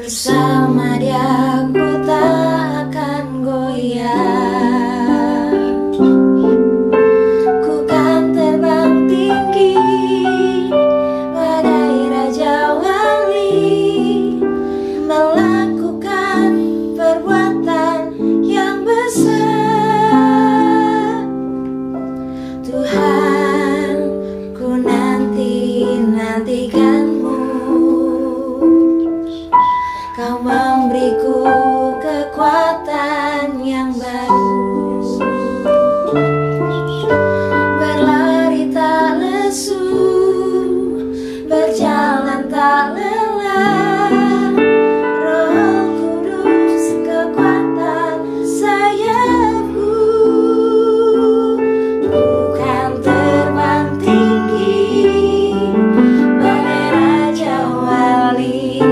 Bersama Dia ku tak akan goyah. Ku kan terbang tinggi bagai Raja Wali, melakukan perbuatan yang besar. Tuhan, ku nantikanmu. Kau memberiku kekuatan yang baru, berlari tak lesu, berjalan tak lelah. Roh Kudus kekuatan sayapku. Bukan terbang tinggi bagai Raja Wali,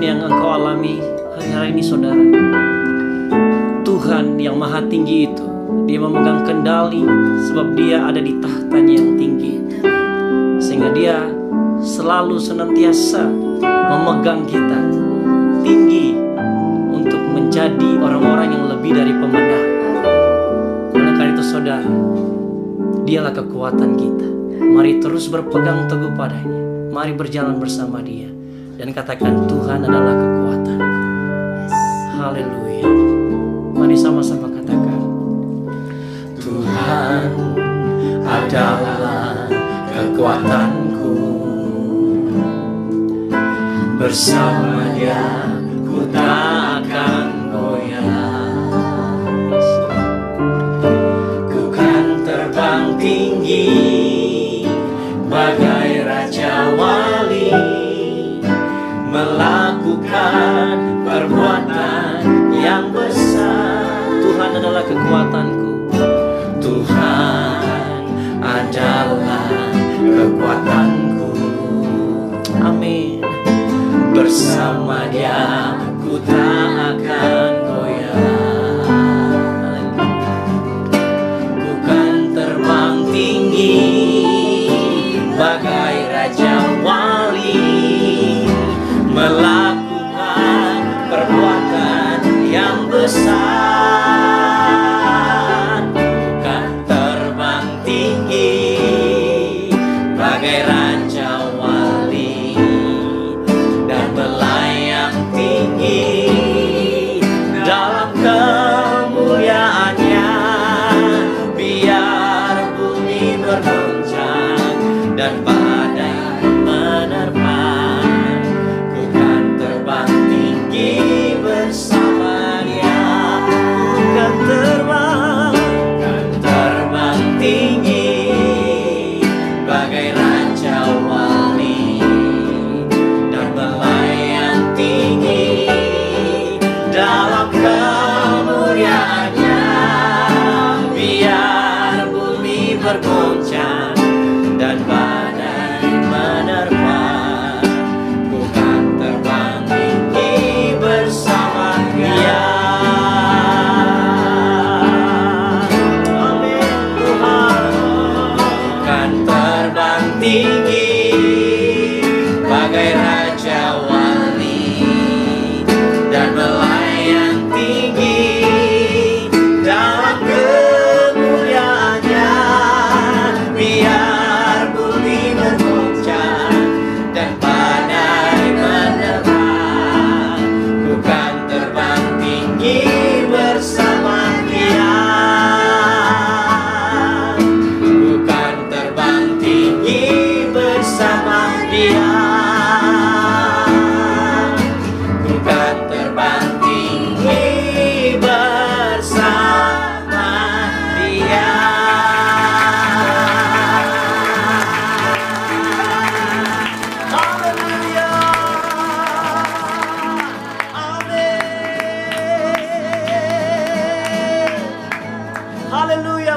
yang engkau alami hari-hari ini, saudara. Tuhan yang maha tinggi itu, Dia memegang kendali sebab Dia ada di tahtanya yang tinggi, sehingga Dia selalu senantiasa memegang kita tinggi untuk menjadi orang-orang yang lebih dari pemenang. Oleh karena itu, saudara, Dialah kekuatan kita. Mari terus berpegang teguh padanya. Mari berjalan bersama Dia dan katakan, Tuhan adalah kekuatanku. Haleluya. Mari sama-sama katakan, Tuhan adalah kekuatanku. Bersama Dia ku tak akan goyah. Ku kan terbang tinggi bagai Raja Wali, melakukan perbuatan yang besar. Tuhan adalah kekuatanku. Tuhan adalah kekuatanku. Amin. Bersama Dia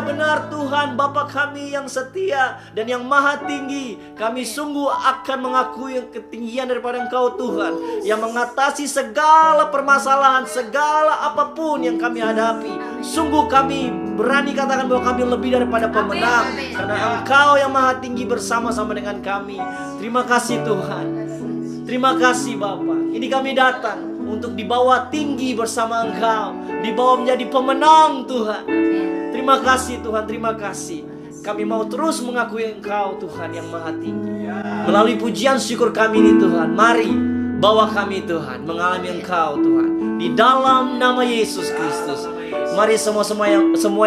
benar Tuhan, Bapa kami yang setia dan yang maha tinggi, kami sungguh akan mengakui ketinggian daripada Engkau Tuhan, yang mengatasi segala permasalahan, segala apapun yang kami hadapi. Sungguh kami berani katakan bahwa kami lebih daripada pemenang, karena Engkau yang maha tinggi bersama-sama dengan kami. Terima kasih Tuhan. Terima kasih Bapa. Ini kami datang untuk dibawa tinggi bersama Engkau, dibawa menjadi pemenang Tuhan. Terima kasih Tuhan, terima kasih. Kami mau terus mengakui Engkau Tuhan yang maha tinggi. Melalui pujian syukur kami ini Tuhan, mari bawa kami Tuhan mengalami Engkau Tuhan, di dalam nama Yesus Kristus. Mari semua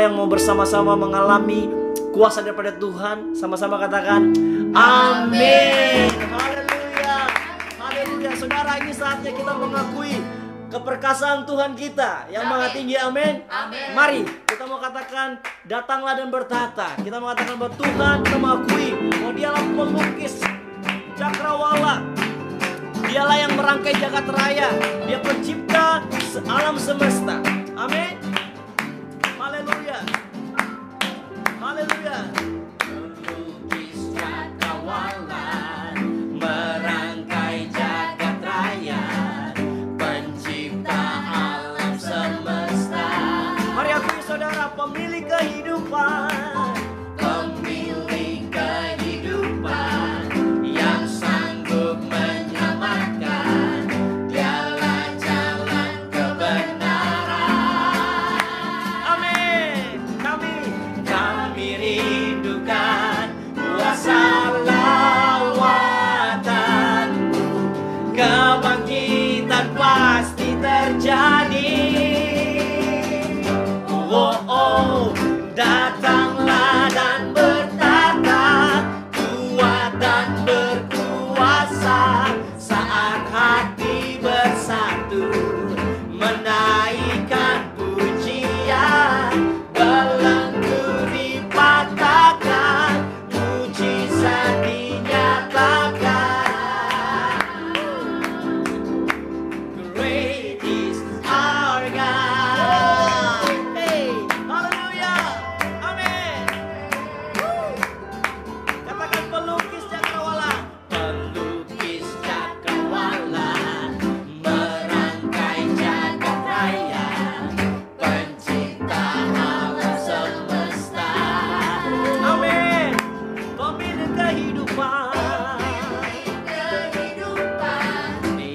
yang mau bersama-sama mengalami kuasa daripada Tuhan, sama-sama katakan amin. Haleluya. Haleluya. Saudara, ini saatnya kita mengakui keperkasaan Tuhan kita yang maha tinggi. Amin. Mari kita mau katakan datanglah dan bertata. Kita mau katakan bahwa Tuhan, kita mengakui bahwa Dialah pelukis cakrawala, Dialah yang merangkai jagat raya, Dia pencipta alam semesta. Amin. Haleluya. Haleluya. Pelukis cakrawala, merangkai jagat raya, pencipta alam semesta. Mari akui saudara, pemilik kehidupan, Pemilik kehidupan, yang sanggup menyelamatkan, Dialah jalan kebenaran. amin. Kami rindukan kuasa lawatan-Mu, kebangkitan pasti terjadi. Oh, oh, datanglah dan bertata, kuat dan berkuasa, saat hati bersatu, menaikkan pujian, belenggu dipatahkan, mujizat dinyatakan. Great is our God. Hey, haleluya. Amin. Katakan pelukis cakrawala. Pelukis cakrawala, merangkai jagat raya, pencipta alam semesta. Amin. Pemilik kehidupan,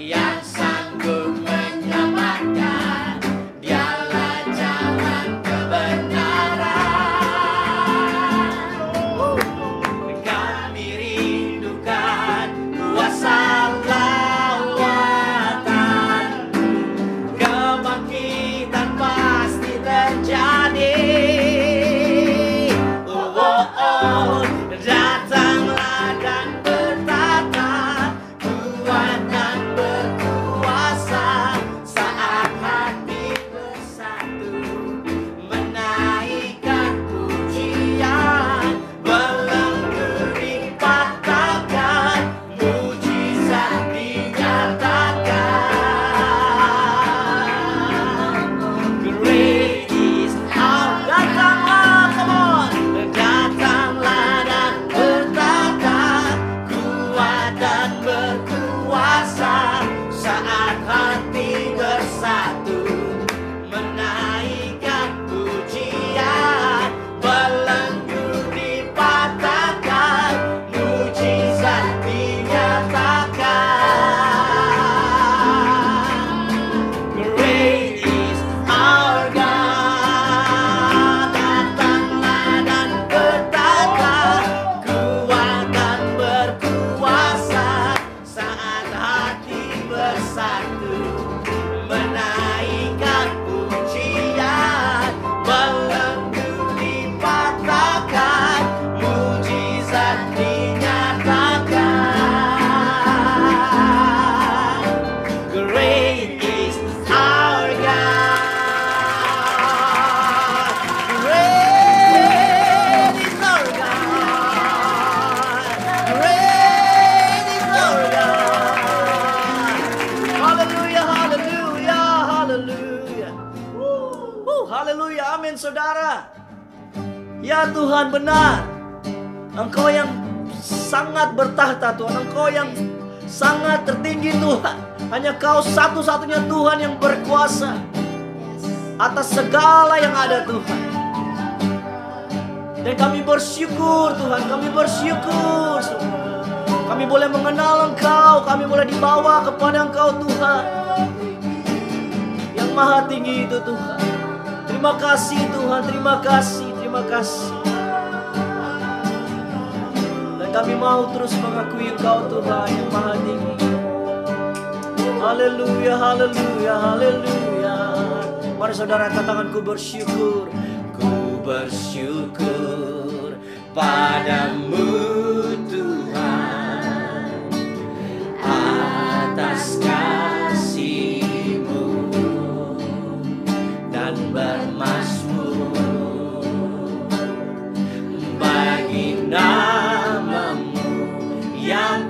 Yang sanggup menyelamatkan, Dialah jalan kebenaran. Kami rindukan kuasa lawatan, kebangkitan pasti terjadi. Oh, oh, oh, datanglah dan bertata, kuat dan berkuasa, saat hati bersatu, menaikkan pujian, belenggu dipatahkan, mujizat dinyatakan. Great is our datanglah, come on, datanglah dan bertata, kuat dan berkuasa, saat hati bersatu, menaikkan pujian, belenggu dipatahkan, mujizat dinyatakan. Great is our God. Datanglah dan bertata, kuat dan berkuasa, saat hati bersatu, menaikkan pujian, belenggu dipatahkan, mujizat dinyatakan. Great is our God. Great is our God. Great is our God. haleluya, haleluya, haleluya. Haleluya, amin saudara. Ya Tuhan, benar, Engkau yang sangat bertahta Tuhan, Engkau yang sangat tertinggi Tuhan. Hanya Kau satu-satunya Tuhan yang berkuasa atas segala yang ada Tuhan. Dan kami bersyukur Tuhan, kami bersyukur kami boleh mengenal Engkau, kami boleh dibawa kepada Engkau Tuhan yang maha tinggi itu Tuhan. Terima kasih Tuhan, terima kasih, terima kasih. Dan kami mau terus mengakui Engkau Tuhan yang maha tinggi. Haleluya, haleluya, haleluya. Mari saudara katakan, ku bersyukur. Ku bersyukur padamu Tuhan atas kasih-Mu dan bermazmur bagi nama-Mu yang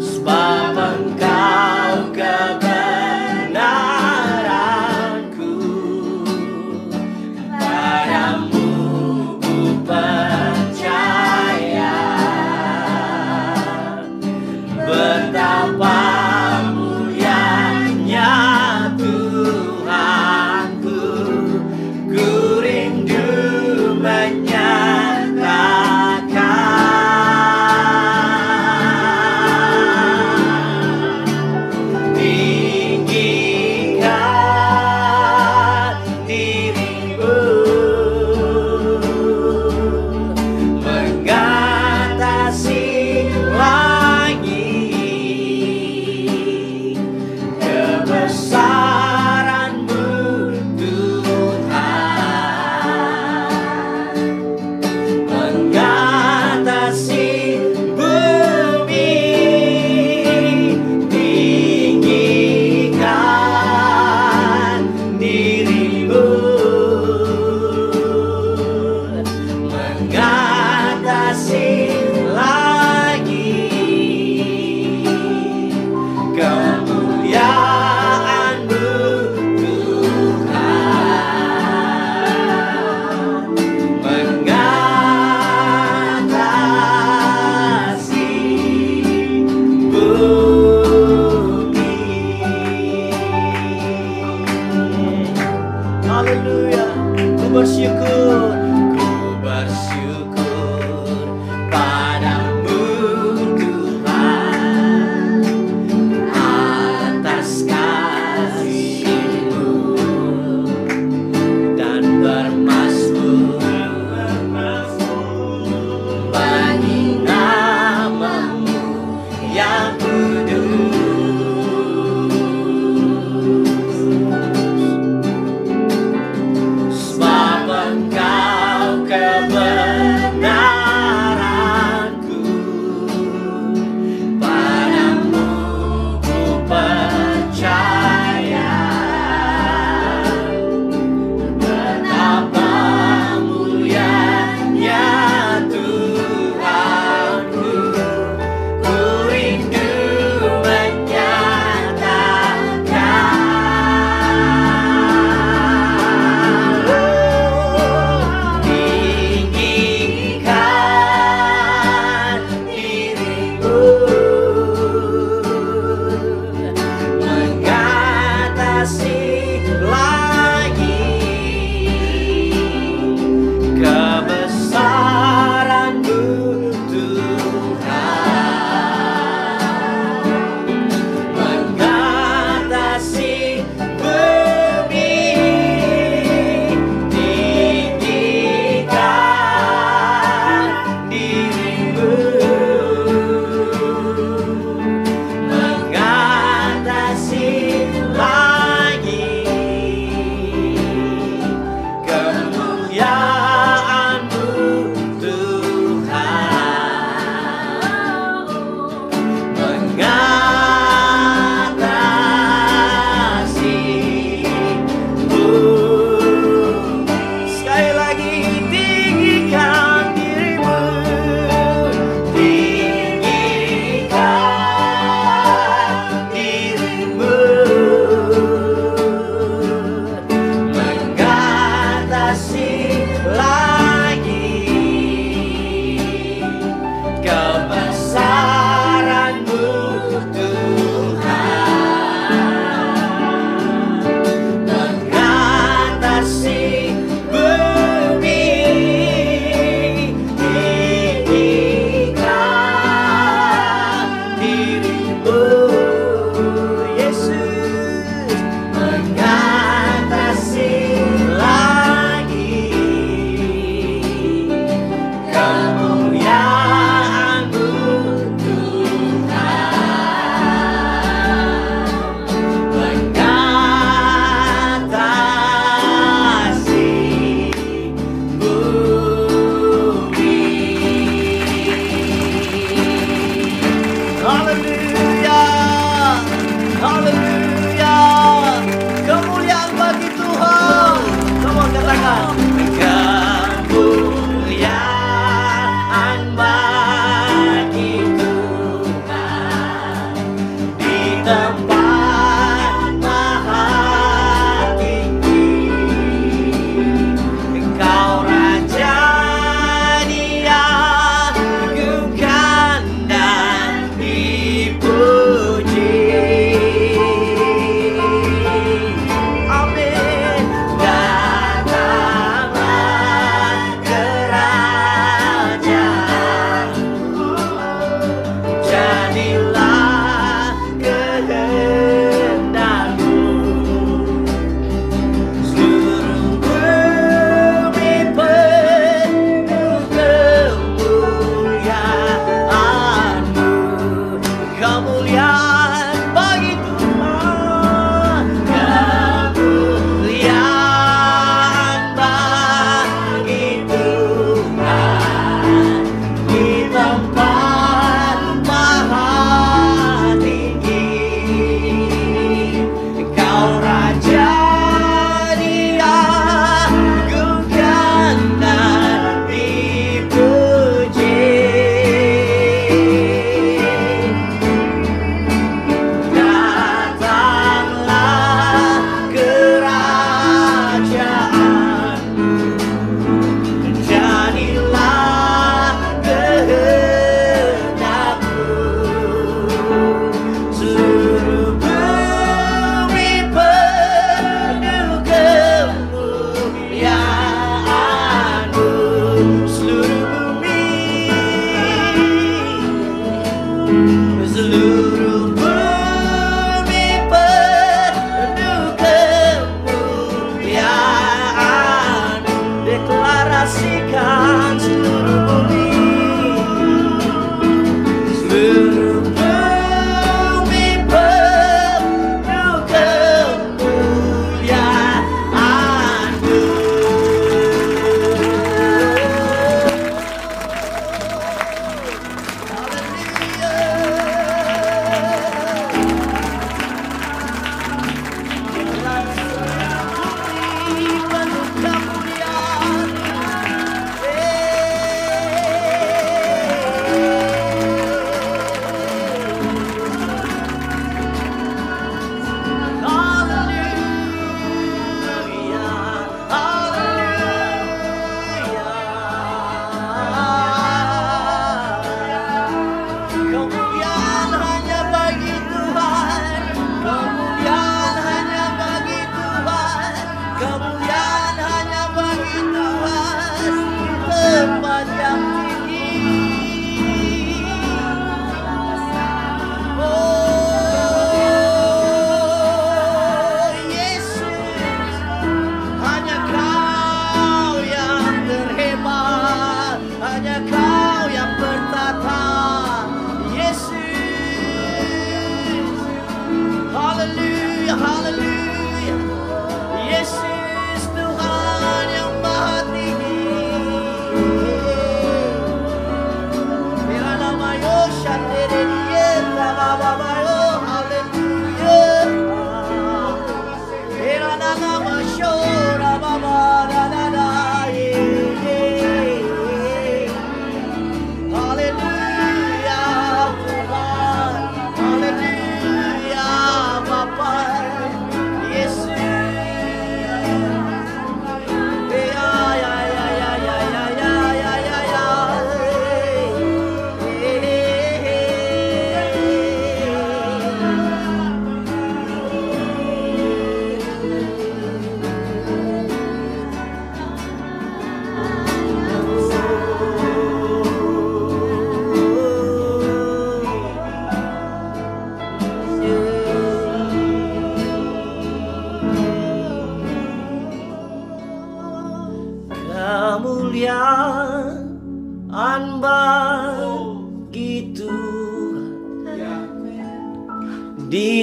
sebab Engkau kebenaranku, padamu ku percaya. Betapa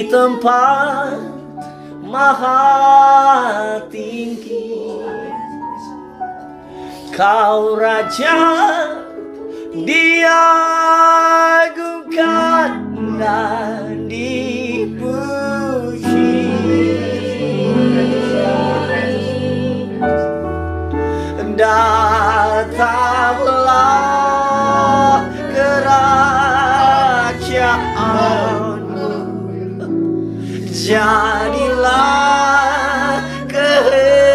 tempat maha tinggi. Kau Raja diagungkan dan dipuji. Datanglah kerajaanmu, jadilah kehendakmu,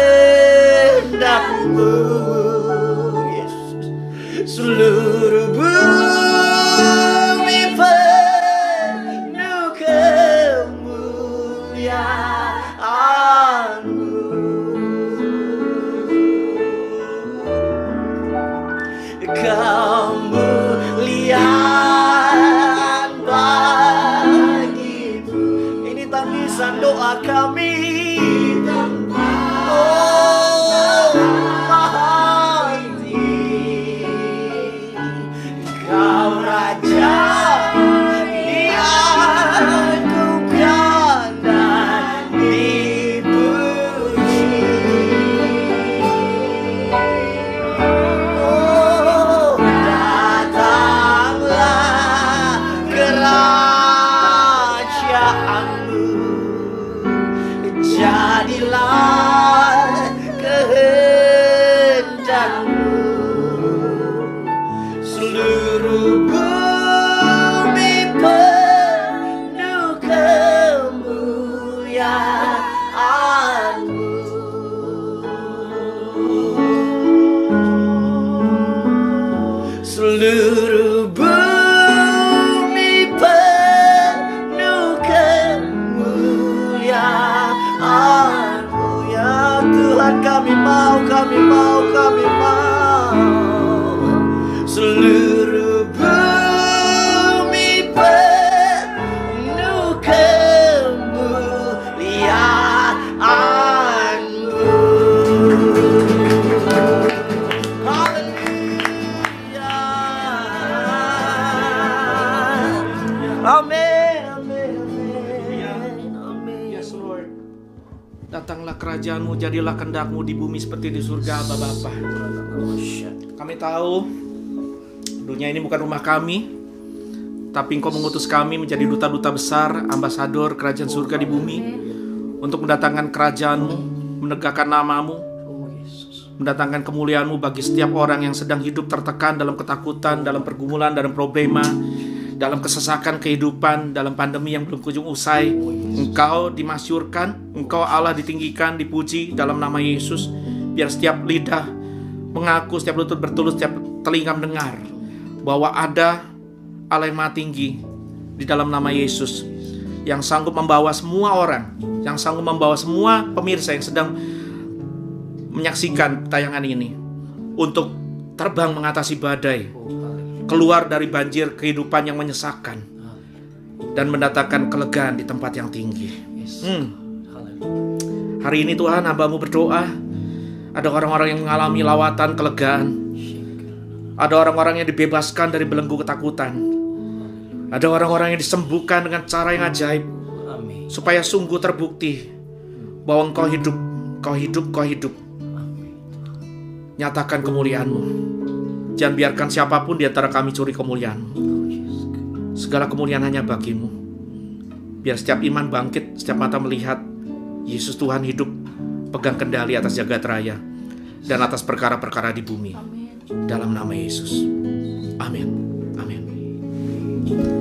Yesus. Seluruh bumi penuh kemuliaan-Mu. Kemuliaan bagimu. Ini tangisan doa kami. Oh, Maha Tinggi, Kau Raja diagungkan dan dipuji. Oh, datanglah kerajaanmu, jadilah kehendakmu. Seluruh bumi penuh kemuliaan-Mu. Seluruh bumi penuh kemuliaan-Mu. Ya Tuhan, kami mau. Seluruh bumi penuh kemuliaan-Mu. Haleluya. Amin. Yes, Lord. Datanglah kerajaan-Mu, jadilah kehendak-Mu di bumi seperti di surga, Bapa. Kami tahu dunia ini bukan rumah kami, tapi Engkau mengutus kami menjadi duta-duta besar, ambasador kerajaan surga di bumi, untuk mendatangkan kerajaan-Mu, menegakkan nama-Mu, mendatangkan kemuliaan-Mu bagi setiap orang yang sedang hidup tertekan dalam ketakutan, dalam pergumulan, dalam problema, dalam kesesakan kehidupan, dalam pandemi yang belum kunjung usai. Engkau dimasyurkan, Engkau Allah ditinggikan, dipuji dalam nama Yesus. Biar setiap lidah mengaku, setiap lutut bertulus, setiap telinga mendengar bahwa ada Allah yang Maha Tinggi di dalam nama Yesus, yang sanggup membawa semua orang, yang sanggup membawa semua pemirsa yang sedang menyaksikan tayangan ini untuk terbang mengatasi badai, keluar dari banjir kehidupan yang menyesakan, dan mendatangkan kelegaan di tempat yang tinggi. Hari ini Tuhan, hamba-Mu berdoa, ada orang-orang yang mengalami lawatan kelegaan, ada orang-orang yang dibebaskan dari belenggu ketakutan, ada orang-orang yang disembuhkan dengan cara yang ajaib, supaya sungguh terbukti bahwa Engkau hidup, Kau hidup. Nyatakan kemuliaan-Mu. Jangan biarkan siapapun di antara kami curi kemuliaan-Mu. Segala kemuliaan hanya bagi-Mu. Biar setiap iman bangkit, setiap mata melihat Yesus Tuhan hidup, pegang kendali atas jagat raya dan atas perkara-perkara di bumi. Dalam nama Yesus. Amin.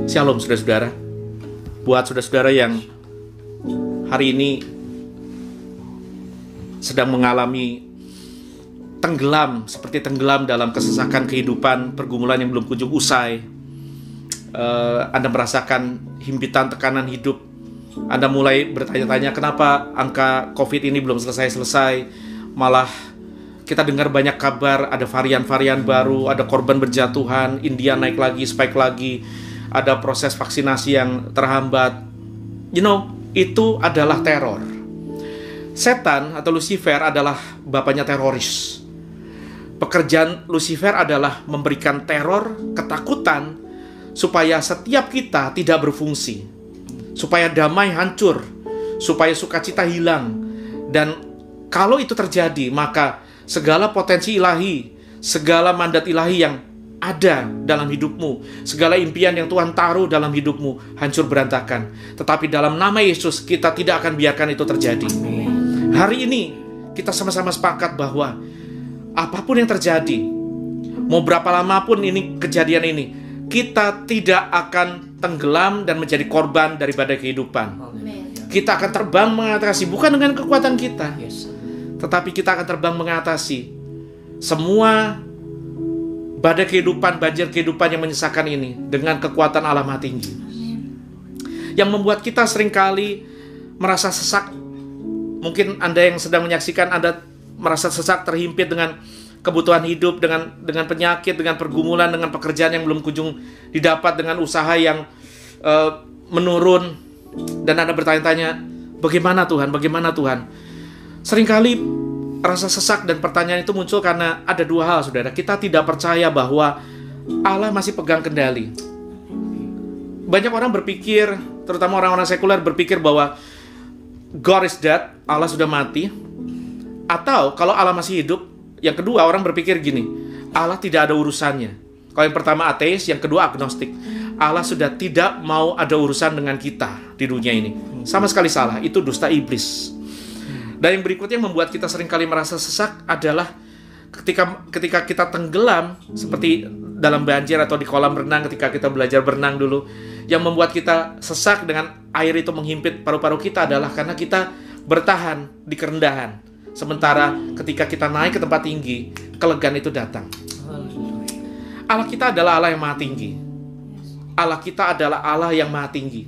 Shalom saudara-saudara. Buat saudara-saudara yang hari ini sedang mengalami seperti tenggelam dalam kesesakan kehidupan, pergumulan yang belum kunjung usai, Anda merasakan himpitan tekanan hidup, Anda mulai bertanya-tanya kenapa angka COVID ini belum selesai-selesai, malah kita dengar banyak kabar ada varian-varian baru, ada korban berjatuhan, India naik lagi, spike lagi, ada proses vaksinasi yang terhambat. Itu adalah teror. Setan atau Lucifer adalah bapaknya teroris. Pekerjaan Lucifer adalah memberikan teror, ketakutan, supaya setiap kita tidak berfungsi, supaya damai hancur, supaya sukacita hilang. Dan kalau itu terjadi, maka segala potensi ilahi, segala mandat ilahi yang ada dalam hidupmu, segala impian yang Tuhan taruh dalam hidupmu hancur berantakan. Tetapi dalam nama Yesus kita tidak akan biarkan itu terjadi. Hari ini kita sama-sama sepakat bahwa apapun yang terjadi, mau berapa lama pun ini kejadian ini, kita tidak akan tenggelam dan menjadi korban dari badai kehidupan. Kita akan terbang mengatasi, bukan dengan kekuatan kita, tetapi kita akan terbang mengatasi semua badai kehidupan, banjir kehidupan yang menyesakan ini dengan kekuatan Allah Maha Tinggi. Yang membuat kita seringkali merasa sesak. Mungkin Anda yang sedang menyaksikan, Anda merasa sesak, terhimpit dengan kebutuhan hidup, dengan penyakit, dengan pergumulan, dengan pekerjaan yang belum kunjung didapat, dengan usaha yang menurun. Dan Anda bertanya-tanya, bagaimana Tuhan? Bagaimana Tuhan? Seringkali rasa sesak dan pertanyaan itu muncul karena ada dua hal, saudara. Kita tidak percaya bahwa Allah masih pegang kendali. Banyak orang berpikir, terutama orang-orang sekuler berpikir bahwa God is dead, Allah sudah mati. Atau kalau Allah masih hidup, yang kedua orang berpikir gini, Allah tidak ada urusannya. Kalau yang pertama ateis, yang kedua agnostik. Allah sudah tidak mau ada urusan dengan kita di dunia ini. Sama sekali salah, itu dusta iblis. Dan yang berikutnya yang membuat kita seringkali merasa sesak adalah ketika kita tenggelam, seperti dalam banjir atau di kolam renang ketika kita belajar berenang dulu. Yang membuat kita sesak dengan air itu menghimpit paru-paru kita adalah karena kita bertahan di kerendahan. Sementara ketika kita naik ke tempat tinggi, kelegaan itu datang. Allah kita adalah Allah yang maha tinggi. Allah kita adalah Allah yang maha tinggi.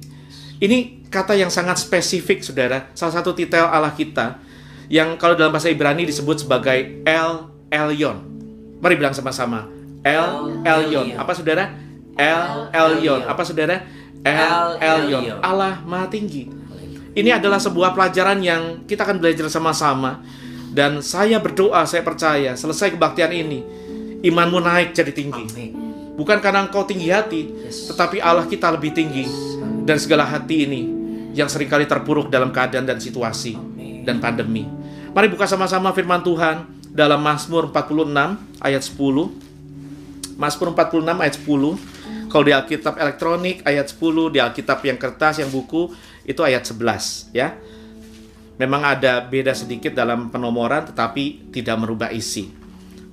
Ini kata yang sangat spesifik, saudara. Salah satu titel Allah kita yang kalau dalam bahasa Ibrani disebut sebagai El Elyon. Mari bilang sama-sama. El Elyon. Apa, saudara? El Elyon. Apa, saudara? El Elyon. Allah maha tinggi. Ini adalah sebuah pelajaran yang kita akan belajar sama-sama. Dan saya berdoa, saya percaya, selesai kebaktian ini, imanmu naik jadi tinggi. Bukan karena engkau tinggi hati, tetapi Allah kita lebih tinggi. Dan segala hati ini yang seringkali terpuruk dalam keadaan dan situasi dan pandemi. Mari buka sama-sama firman Tuhan dalam Mazmur 46 ayat 10. Mazmur 46 ayat 10. Kalau di Alkitab elektronik ayat 10, di Alkitab yang kertas, yang buku, itu ayat 11, ya. Memang ada beda sedikit dalam penomoran, tetapi tidak merubah isi.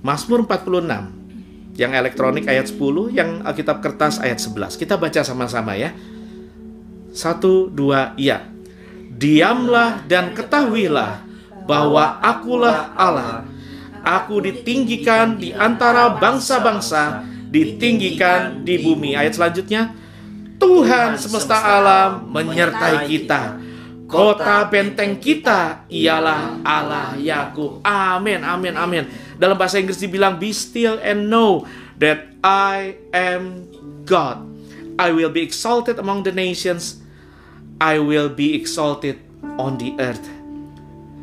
Mazmur 46, yang elektronik ayat 10, yang Alkitab kertas ayat 11. Kita baca sama-sama, ya. 1, 2, iya. Diamlah dan ketahuilah bahwa akulah Allah. Aku ditinggikan di antara bangsa-bangsa, ditinggikan di bumi. Ayat selanjutnya, Tuhan semesta alam menyertai kita. Kota benteng kita ialah Allah Yakub. Amin, amin, amin. Dalam bahasa Inggris dibilang, be still and know that I am God. I will be exalted among the nations. I will be exalted on the earth.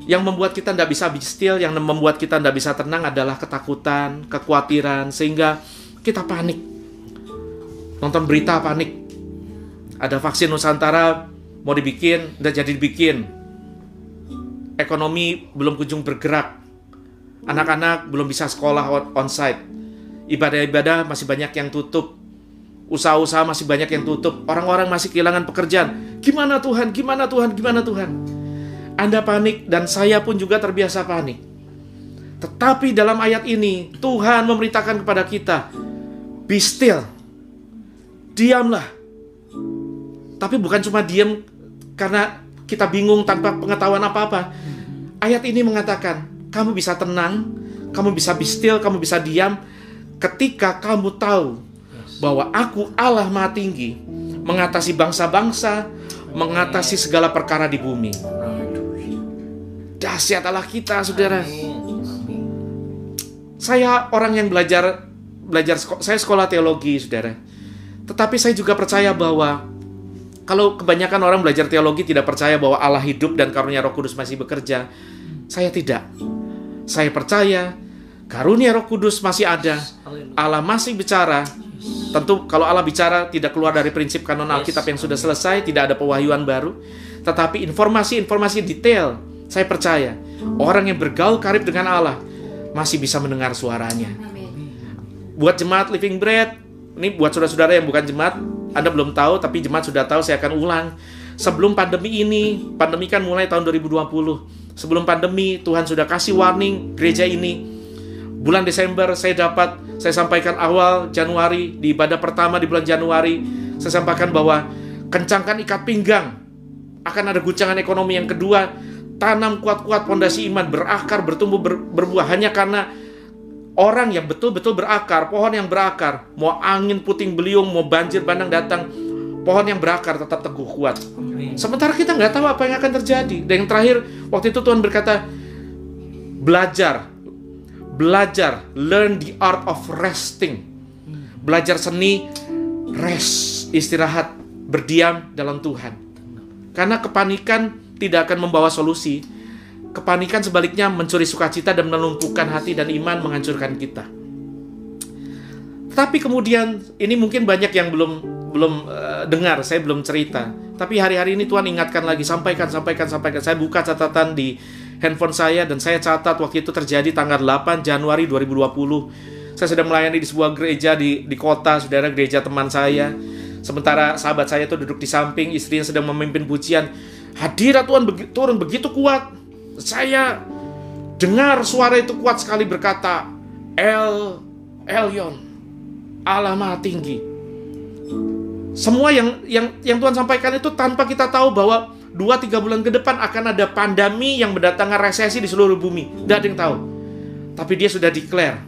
Yang membuat kita tidak bisa be still, yang membuat kita tidak bisa tenang adalah ketakutan, kekhawatiran, sehingga kita panik. Nonton berita panik. Ada vaksin Nusantara mau dibikin, tidak jadi dibikin. Ekonomi belum kunjung bergerak. Anak-anak belum bisa sekolah onsite. Ibadah-ibadah masih banyak yang tutup. Usaha-usaha masih banyak yang tutup. Orang-orang masih kehilangan pekerjaan. Gimana Tuhan? Gimana Tuhan? Gimana Tuhan? Anda panik dan saya pun juga terbiasa panik. Tetapi dalam ayat ini Tuhan memerintahkan kepada kita, be still. Diamlah. Tapi bukan cuma diam karena kita bingung tanpa pengetahuan apa-apa. Ayat ini mengatakan, kamu bisa tenang, kamu bisa be still, kamu bisa diam ketika kamu tahu bahwa aku Allah Maha Tinggi, mengatasi bangsa-bangsa, mengatasi segala perkara di bumi. Dahsyat Allah kita, saudara. Saya orang yang belajar saya sekolah teologi, saudara. Tetapi saya juga percaya bahwa kalau kebanyakan orang belajar teologi tidak percaya bahwa Allah hidup dan karunia Roh Kudus masih bekerja, saya tidak. Saya percaya karunia Roh Kudus masih ada, Allah masih bicara, Tentu kalau Allah bicara tidak keluar dari prinsip kanon Alkitab yang sudah selesai, tidak ada pewahyuan baru. Tetapi informasi-informasi detail, saya percaya orang yang bergaul karib dengan Allah masih bisa mendengar suaranya. Buat jemaat Living Bread, ini buat saudara-saudara yang bukan jemaat, Anda belum tahu, tapi jemaat sudah tahu, saya akan ulang. Sebelum pandemi ini, pandemi kan mulai tahun 2020. Sebelum pandemi, Tuhan sudah kasih warning gereja ini. Bulan Desember saya sampaikan awal Januari, di ibadah pertama di bulan Januari, saya sampaikan bahwa kencangkan ikat pinggang, akan ada guncangan ekonomi. Yang kedua, tanam kuat-kuat pondasi iman, berakar, bertumbuh, berbuah. Hanya karena orang yang betul-betul berakar, pohon yang berakar, mau angin puting beliung, mau banjir bandang datang, pohon yang berakar tetap teguh kuat. Sementara kita nggak tahu apa yang akan terjadi. Dan yang terakhir, waktu itu Tuhan berkata, belajar, learn the art of resting. Belajar seni, rest, istirahat, berdiam dalam Tuhan. Karena kepanikan tidak akan membawa solusi. Kepanikan sebaliknya mencuri sukacita dan melumpuhkan hati dan iman, menghancurkan kita. Tapi kemudian, ini mungkin banyak yang belum dengar, saya belum cerita. Tapi hari-hari ini Tuhan ingatkan lagi, sampaikan. Saya buka catatan di handphone saya dan saya catat waktu itu terjadi tanggal 8 Januari 2020. Saya sedang melayani di sebuah gereja di kota, saudara, gereja teman saya. Sementara sahabat saya itu duduk di samping, istrinya sedang memimpin pujian. Hadirat Tuhan turun begitu kuat. Saya dengar suara itu kuat sekali berkata, El Elyon, Allah Maha Tinggi. Semua yang Tuhan sampaikan itu tanpa kita tahu bahwa 2-3 bulan ke depan akan ada pandemi yang mendatangkan resesi di seluruh bumi. Tidak ada yang tahu. Tapi dia sudah declare,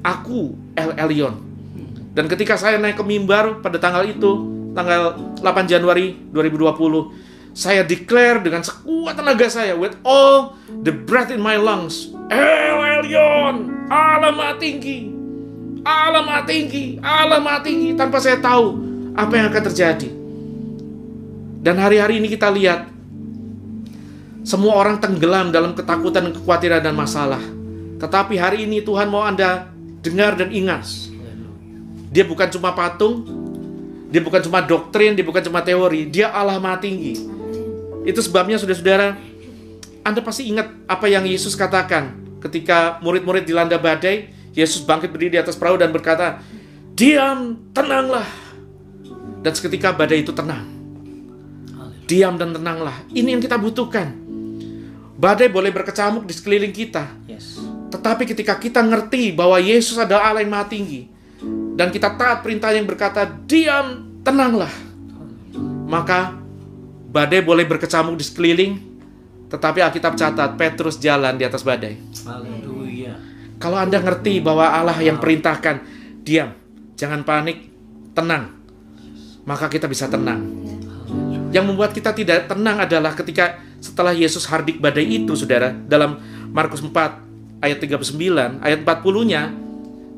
aku El Elyon. Dan ketika saya naik ke mimbar pada tanggal itu, tanggal 8 Januari 2020, saya declare dengan sekuat tenaga saya, with all the breath in my lungs, El Elyon, Allah Maha Tinggi, Allah Maha Tinggi, Allah Maha Tinggi, tanpa saya tahu apa yang akan terjadi. Dan hari-hari ini kita lihat, semua orang tenggelam dalam ketakutan, kekhawatiran, dan masalah. Tetapi hari ini Tuhan mau Anda dengar dan ingat, Dia bukan cuma patung, Dia bukan cuma doktrin, Dia bukan cuma teori, Dia Allah Maha Tinggi. Itu sebabnya saudara-saudara, Anda pasti ingat apa yang Yesus katakan ketika murid-murid dilanda badai. Yesus bangkit berdiri di atas perahu dan berkata, diam, tenanglah. Dan seketika badai itu tenang. Diam dan tenanglah. Ini yang kita butuhkan. Badai boleh berkecamuk di sekeliling kita. Tetapi ketika kita ngerti bahwa Yesus adalah Allah yang Maha Tinggi, dan kita taat perintah yang berkata, diam, tenanglah, maka badai boleh berkecamuk di sekeliling, tetapi Alkitab catat Petrus jalan di atas badai. Haleluya. Kalau Anda ngerti bahwa Allah yang perintahkan, diam, jangan panik, tenang, maka kita bisa tenang. Yang membuat kita tidak tenang adalah ketika setelah Yesus hardik badai itu, saudara, dalam Markus 4 ayat 39, ayat 40-nya,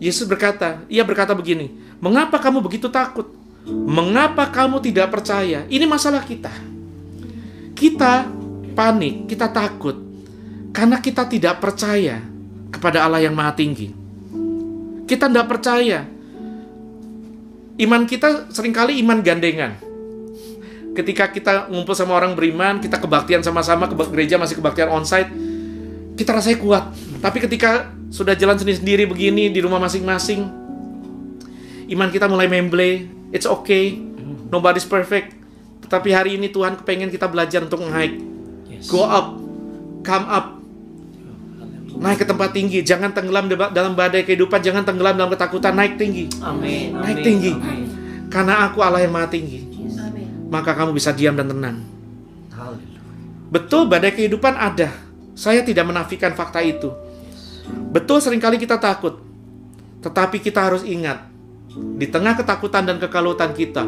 Yesus berkata, Ia berkata begini, mengapa kamu begitu takut? Mengapa kamu tidak percaya? Ini masalah kita. Kita panik, kita takut karena kita tidak percaya kepada Allah yang Maha Tinggi. Kita tidak percaya. Iman kita seringkali iman gandengan. Ketika kita ngumpul sama orang beriman, kita kebaktian sama-sama, ke gereja masih kebaktian onsite, kita rasanya kuat. Tapi ketika sudah jalan sendiri-sendiri begini di rumah masing-masing, iman kita mulai memble. It's okay, nobody's perfect. Tetapi hari ini Tuhan kepengen kita belajar untuk naik. Go up, come up. Naik ke tempat tinggi. Jangan tenggelam dalam badai kehidupan. Jangan tenggelam dalam ketakutan. Naik tinggi. Amin. Naik tinggi. Karena aku Allah yang Maha Tinggi. Maka kamu bisa diam dan tenang. Betul, badai kehidupan ada. Saya tidak menafikan fakta itu. Betul, seringkali kita takut. Tetapi kita harus ingat, di tengah ketakutan dan kekalutan kita,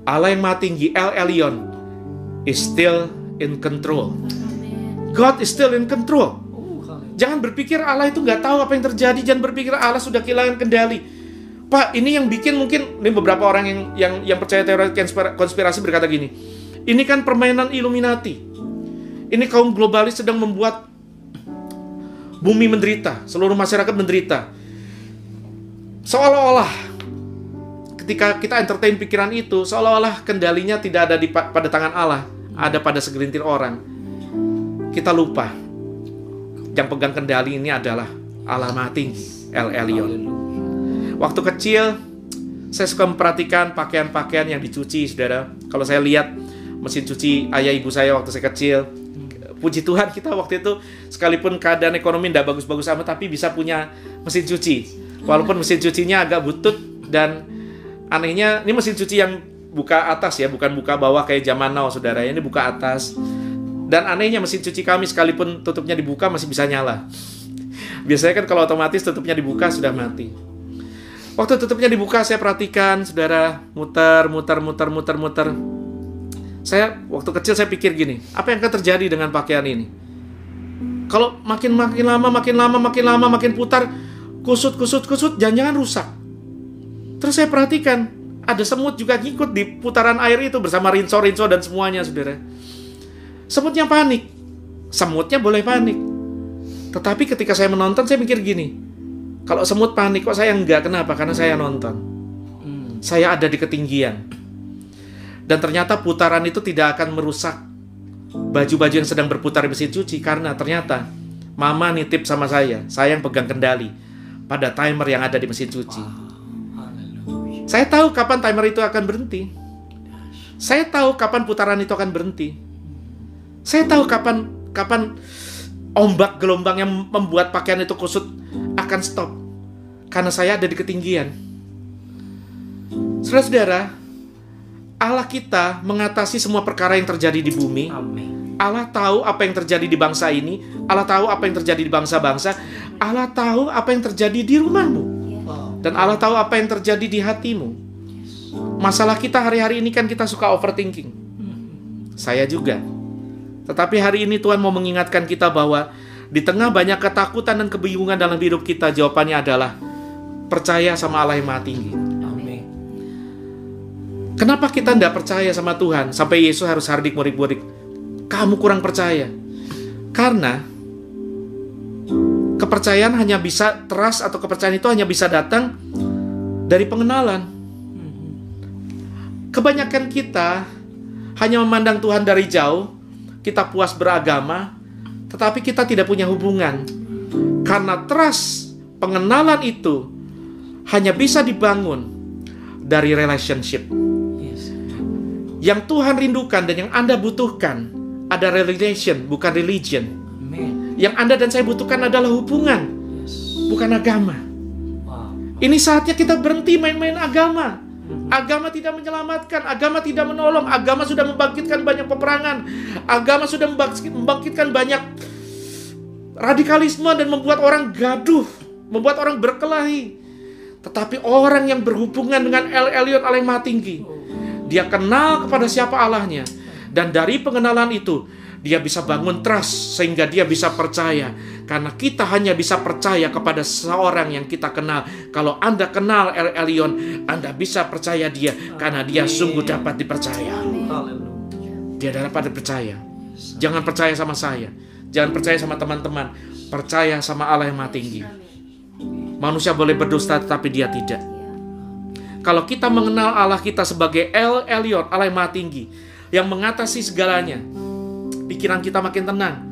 Allah yang Maha Tinggi, El Elyon, is still in control. God is still in control. Jangan berpikir Allah itu nggak tahu apa yang terjadi. Jangan berpikir Allah sudah kehilangan kendali. Pak, ini yang bikin mungkin, ini beberapa orang yang percaya teori konspirasi berkata gini, ini kan permainan Illuminati. Ini kaum globalis sedang membuat bumi menderita, seluruh masyarakat menderita. Seolah-olah ketika kita entertain pikiran itu, seolah-olah kendalinya tidak ada pada tangan Allah, ada pada segelintir orang. Kita lupa yang pegang kendali ini adalah Allah Maha Tinggi, El Elyon. Waktu kecil saya suka memperhatikan pakaian-pakaian yang dicuci, saudara. Kalau saya lihat mesin cuci ayah ibu saya waktu saya kecil, puji Tuhan kita waktu itu sekalipun keadaan ekonomi tidak bagus-bagus amat, tapi bisa punya mesin cuci. Walaupun mesin cucinya agak butut, dan anehnya ini mesin cuci yang buka atas ya, bukan buka bawah kayak zaman now, saudara. Ini buka atas. Dan anehnya mesin cuci kami sekalipun tutupnya dibuka masih bisa nyala. Biasanya kan kalau otomatis tutupnya dibuka sudah mati. Waktu tutupnya dibuka saya perhatikan, saudara, muter. Saya waktu kecil saya pikir gini, apa yang akan terjadi dengan pakaian ini? Kalau makin lama makin putar, kusut, jangan-jangan rusak. Terus saya perhatikan, ada semut juga ngikut di putaran air itu bersama rinso dan semuanya, saudara. Semutnya panik. Semutnya boleh panik. Tetapi ketika saya menonton, saya mikir gini, kalau semut panik, kok saya enggak? Kenapa? Karena saya nonton. Saya ada di ketinggian. Dan ternyata putaran itu tidak akan merusak baju-baju yang sedang berputar di mesin cuci, karena ternyata mama nitip sama saya yang pegang kendali pada timer yang ada di mesin cuci. Saya tahu kapan timer itu akan berhenti. Saya tahu kapan putaran itu akan berhenti. Saya tahu kapan ombak gelombang yang membuat pakaian itu kusut akan stop, karena saya ada di ketinggian. Saudara-saudara, Allah kita mengatasi semua perkara yang terjadi di bumi. Amin. Allah tahu apa yang terjadi di bangsa ini. Allah tahu apa yang terjadi di bangsa-bangsa. Allah tahu apa yang terjadi di rumahmu. Dan Allah tahu apa yang terjadi di hatimu. Masalah kita hari-hari ini kan kita suka overthinking. Saya juga. Tetapi hari ini Tuhan mau mengingatkan kita bahwa di tengah banyak ketakutan dan kebingungan dalam hidup kita, jawabannya adalah percaya sama Allah yang Maha Tinggi. Amin. Kenapa kita tidak percaya sama Tuhan sampai Yesus harus hardik murid-murid? Kamu kurang percaya. Karena kepercayaan hanya bisa, trust atau kepercayaan itu hanya bisa datang dari pengenalan. Kebanyakan kita hanya memandang Tuhan dari jauh, kita puas beragama, tetapi kita tidak punya hubungan. Karena trust, pengenalan itu hanya bisa dibangun dari relationship. Yang Tuhan rindukan dan yang Anda butuhkan ada relation, bukan religion. Amen. Yang Anda dan saya butuhkan adalah hubungan, bukan agama. Ini saatnya kita berhenti main-main agama. Agama tidak menyelamatkan, agama tidak menolong, agama sudah membangkitkan banyak peperangan, agama sudah membangkitkan banyak radikalisme dan membuat orang gaduh, membuat orang berkelahi. Tetapi orang yang berhubungan dengan El Elyon, Allah yang Maha Tinggi, dia kenal kepada siapa Allahnya, dan dari pengenalan itu dia bisa bangun trust sehingga dia bisa percaya. Karena kita hanya bisa percaya kepada seorang yang kita kenal. Kalau Anda kenal El Elyon, Anda bisa percaya dia karena dia sungguh dapat dipercaya. Dia dapat dipercaya. Jangan percaya sama saya, jangan percaya sama teman-teman, percaya sama Allah yang Maha Tinggi. Manusia boleh berdusta tetapi dia tidak. Kalau kita mengenal Allah kita sebagai El Elyon, Allah yang Maha Tinggi, yang mengatasi segalanya, pikiran kita makin tenang.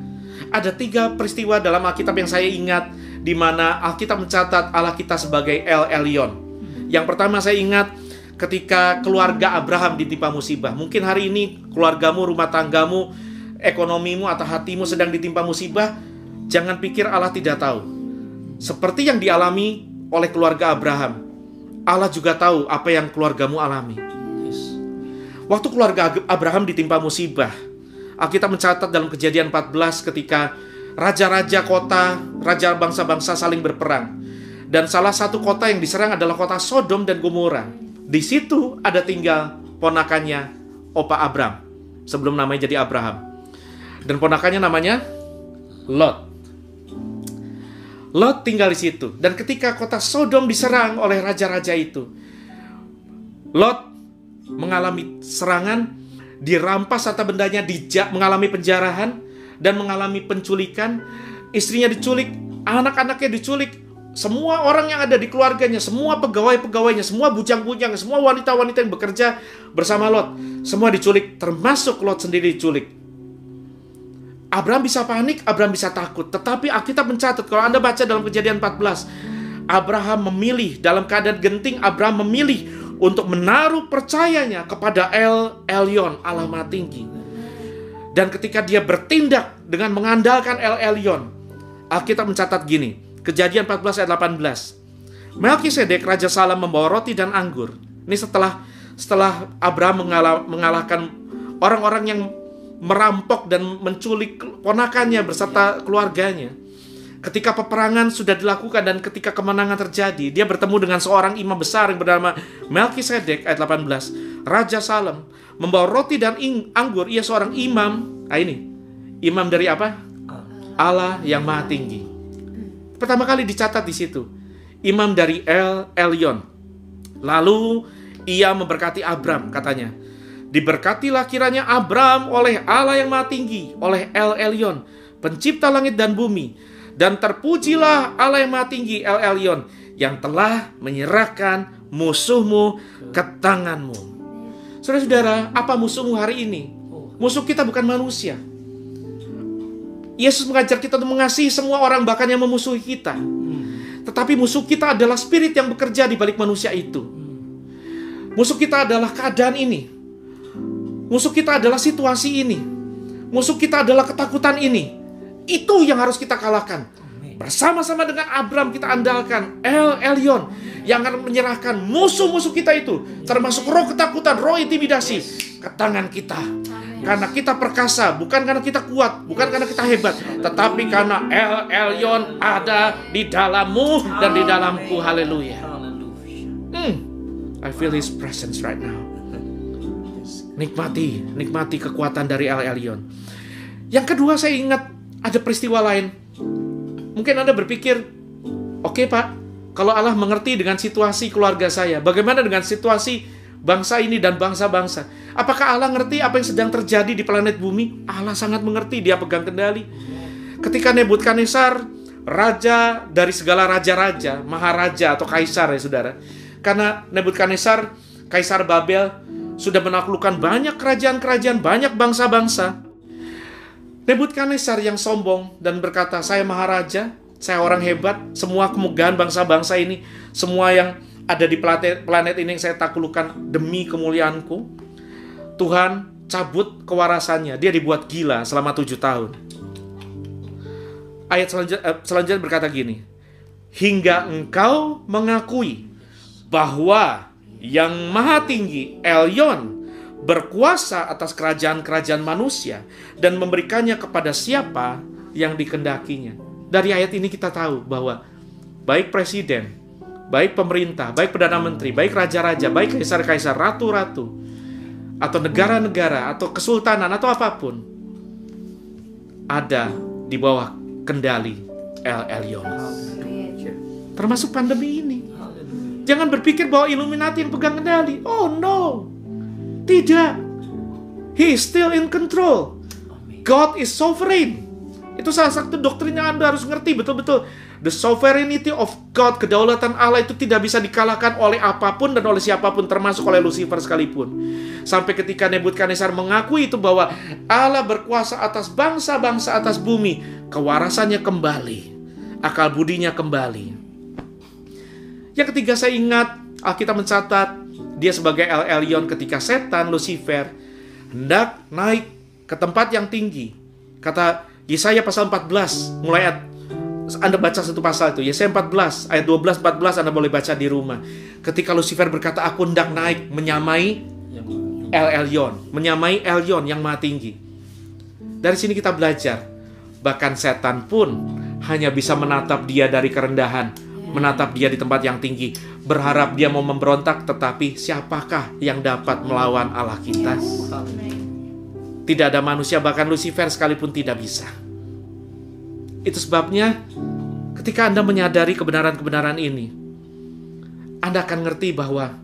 Ada 3 peristiwa dalam Alkitab yang saya ingat, di mana Alkitab mencatat Allah kita sebagai El Elyon. Yang pertama saya ingat ketika keluarga Abraham ditimpa musibah. Mungkin hari ini keluargamu, rumah tanggamu, ekonomimu atau hatimu sedang ditimpa musibah. Jangan pikir Allah tidak tahu. Seperti yang dialami oleh keluarga Abraham, Allah juga tahu apa yang keluargamu alami. Waktu keluarga Abraham ditimpa musibah, Alkitab mencatat dalam Kejadian 14 ketika raja-raja kota, raja bangsa-bangsa saling berperang. Dan salah satu kota yang diserang adalah kota Sodom dan Gomora. Di situ ada tinggal ponakannya Opa Abram, sebelum namanya jadi Abraham. Dan ponakannya namanya Lot. Lot tinggal di situ. Dan ketika kota Sodom diserang oleh raja-raja itu, Lot mengalami serangan, dirampas harta bendanya, mengalami penjarahan dan mengalami penculikan. Istrinya diculik, anak-anaknya diculik, semua orang yang ada di keluarganya, semua pegawai-pegawainya, semua bujang-bujang, semua wanita-wanita yang bekerja bersama Lot, semua diculik, termasuk Lot sendiri diculik. Abraham bisa panik, Abraham bisa takut. Tetapi Alkitab mencatat, kalau Anda baca dalam Kejadian 14, Abraham memilih, dalam keadaan genting, Abraham memilih untuk menaruh percayanya kepada El Elyon, Allah Maha Tinggi. Dan ketika dia bertindak dengan mengandalkan El Elyon, Alkitab mencatat gini, Kejadian 14 ayat 18. Melkisedek Raja Salem membawa roti dan anggur. Ini setelah Abraham mengalahkan orang-orang yang merampok dan menculik ponakannya beserta keluarganya. Ketika peperangan sudah dilakukan dan ketika kemenangan terjadi, dia bertemu dengan seorang imam besar yang bernama Melkisedek ayat 18. Raja Salem membawa roti dan anggur, ia seorang imam. Nah ini, imam dari apa? Allah yang Maha Tinggi. Pertama kali dicatat di situ, imam dari El Elyon. Lalu ia memberkati Abram, katanya. Diberkatilah kiranya Abram oleh Allah yang Maha Tinggi, oleh El Elyon, pencipta langit dan bumi. Dan terpujilah Allah yang Maha Tinggi, El Elyon, yang telah menyerahkan musuhmu ke tanganmu. Saudara-saudara, apa musuhmu hari ini? Musuh kita bukan manusia. Yesus mengajar kita untuk mengasihi semua orang, bahkan yang memusuhi kita. Tetapi musuh kita adalah spirit yang bekerja di balik manusia itu. Musuh kita adalah keadaan ini. Musuh kita adalah situasi ini. Musuh kita adalah ketakutan ini. Itu yang harus kita kalahkan. Bersama-sama dengan Abram kita andalkan El Elyon yang akan menyerahkan musuh-musuh kita itu, termasuk roh ketakutan, roh intimidasi, ke tangan kita. Karena kita perkasa, bukan karena kita kuat, bukan karena kita hebat, tetapi karena El Elyon ada di dalammu dan di dalamku. Haleluya. I feel His presence right now. Nikmati kekuatan dari El Elyon. Yang kedua, saya ingat ada peristiwa lain. Mungkin Anda berpikir, oke Pak, kalau Allah mengerti dengan situasi keluarga saya, bagaimana dengan situasi bangsa ini dan bangsa-bangsa? Apakah Allah ngerti apa yang sedang terjadi di planet bumi? Allah sangat mengerti, Dia pegang kendali. Ketika Nebukadnezar, raja dari segala raja-raja, maharaja atau kaisar ya saudara. Karena Nebukadnezar, kaisar Babel, sudah menaklukkan banyak kerajaan-kerajaan, banyak bangsa-bangsa. Nebukadnezar yang sombong dan berkata, saya maharaja, saya orang hebat, semua kemegahan bangsa-bangsa ini, semua yang ada di planet ini yang saya taklukkan demi kemuliaanku. Tuhan cabut kewarasannya, dia dibuat gila selama 7 tahun. Ayat selanjutnya berkata gini, hingga engkau mengakui bahwa yang Maha Tinggi, Elyon, berkuasa atas kerajaan-kerajaan manusia dan memberikannya kepada siapa yang dikendakinya. Dari ayat ini kita tahu bahwa baik presiden, baik pemerintah, baik perdana menteri, baik raja-raja, baik kaisar-kaisar, ratu-ratu, atau negara-negara, atau kesultanan, atau apapun, ada di bawah kendali El Elyon. Termasuk pandemi ini. Jangan berpikir bahwa Illuminati yang pegang kendali. Oh no, tidak. He is still in control. God is sovereign. Itu salah satu doktrin yang Anda harus ngerti betul-betul. The sovereignty of God, kedaulatan Allah itu tidak bisa dikalahkan oleh apapun dan oleh siapapun, termasuk oleh Lucifer sekalipun. Sampai ketika Nebukadnezar mengakui itu bahwa Allah berkuasa atas bangsa-bangsa atas bumi, kewarasannya kembali, akal budinya kembali. Yang ketiga saya ingat, Alkitab mencatat dia sebagai El Elyon ketika setan, Lucifer, hendak naik ke tempat yang tinggi. Kata Yesaya pasal 14, mulai Anda baca satu pasal itu, Yesaya 14, ayat 12-14 Anda boleh baca di rumah. Ketika Lucifer berkata, aku hendak naik menyamai El Elyon, menyamai Elyon yang Maha Tinggi. Dari sini kita belajar, bahkan setan pun hanya bisa menatap dia dari kerendahan, menatap dia di tempat yang tinggi, berharap dia mau memberontak, tetapi siapakah yang dapat melawan Allah kita? Tidak ada manusia, bahkan Lucifer sekalipun tidak bisa. Itu sebabnya ketika Anda menyadari kebenaran-kebenaran ini, Anda akan ngerti bahwa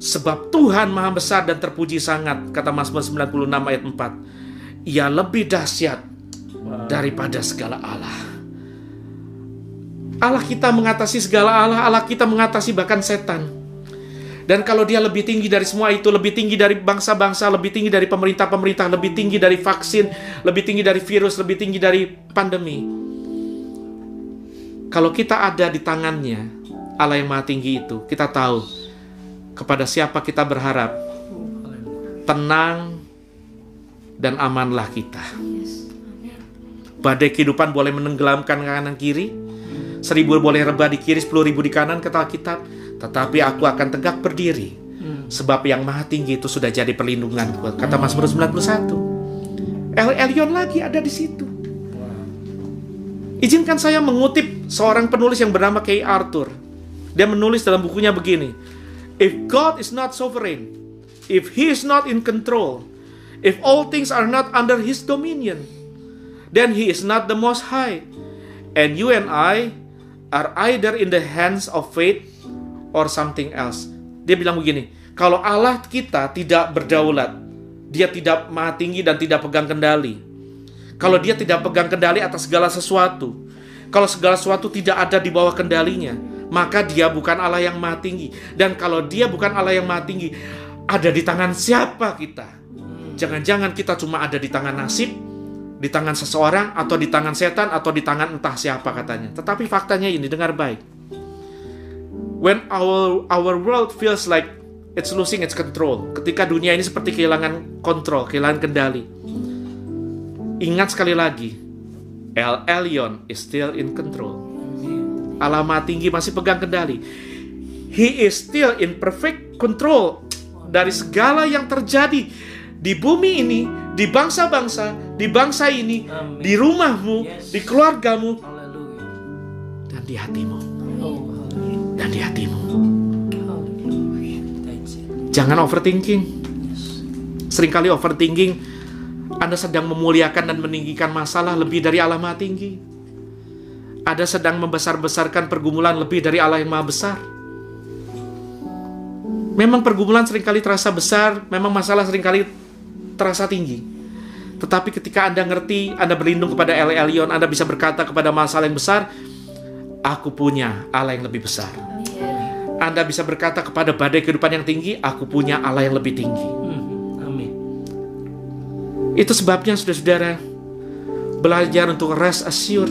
sebab Tuhan Maha Besar dan terpuji sangat, kata Mazmur 96 ayat 4, Ia lebih dahsyat daripada segala Allah. Allah kita mengatasi segala Allah kita mengatasi bahkan setan. Dan kalau dia lebih tinggi dari semua itu, lebih tinggi dari bangsa-bangsa, lebih tinggi dari pemerintah-pemerintah, lebih tinggi dari vaksin, lebih tinggi dari virus, lebih tinggi dari pandemi. Kalau kita ada di tangannya, Allah yang maha tinggi itu, kita tahu kepada siapa kita berharap. Tenang dan amanlah kita. Badai kehidupan boleh menenggelamkan kanan kiri, 1000 boleh rebah di kiri, 10.000 di kanan, kata Alkitab. Tetapi aku akan tegak berdiri, sebab yang maha tinggi itu sudah jadi perlindunganku, kata Mazmur 91. El Elyon lagi ada di situ. Izinkan saya mengutip seorang penulis yang bernama Kay Arthur. Dia menulis dalam bukunya begini: If God is not sovereign, if He is not in control, if all things are not under His dominion, then He is not the Most High, and you and I are either in the hands of fate or something else. Dia bilang begini, kalau Allah kita tidak berdaulat, Dia tidak maha tinggi dan tidak pegang kendali. Kalau Dia tidak pegang kendali atas segala sesuatu, kalau segala sesuatu tidak ada di bawah kendalinya, maka Dia bukan Allah yang maha tinggi. Dan kalau Dia bukan Allah yang maha tinggi, ada di tangan siapa kita? Jangan-jangan kita cuma ada di tangan nasib, di tangan seseorang, atau di tangan setan, atau di tangan entah siapa katanya. Tetapi faktanya ini, dengar baik. When our world feels like it's losing its control, ketika dunia ini seperti kehilangan kontrol, kehilangan kendali, ingat sekali lagi, El Elyon is still in control. Allah Maha Tinggi masih pegang kendali. He is still in perfect control dari segala yang terjadi di bumi ini, di bangsa-bangsa, di bangsa ini, di rumahmu, di keluargamu, dan di hatimu. Dan di hatimu. Jangan overthinking. Seringkali overthinking, Anda sedang memuliakan dan meninggikan masalah lebih dari Allah Maha Tinggi. Anda sedang membesar-besarkan pergumulan lebih dari Allah yang Maha Besar. Memang pergumulan seringkali terasa besar, memang masalah seringkali terasa tinggi. Tetapi ketika Anda ngerti, Anda berlindung kepada El Elyon, Anda bisa berkata kepada masalah yang besar, aku punya Allah yang lebih besar. Anda bisa berkata kepada badai kehidupan yang tinggi, aku punya Allah yang lebih tinggi. Amin. Itu sebabnya saudara-saudara, belajar untuk rest assured.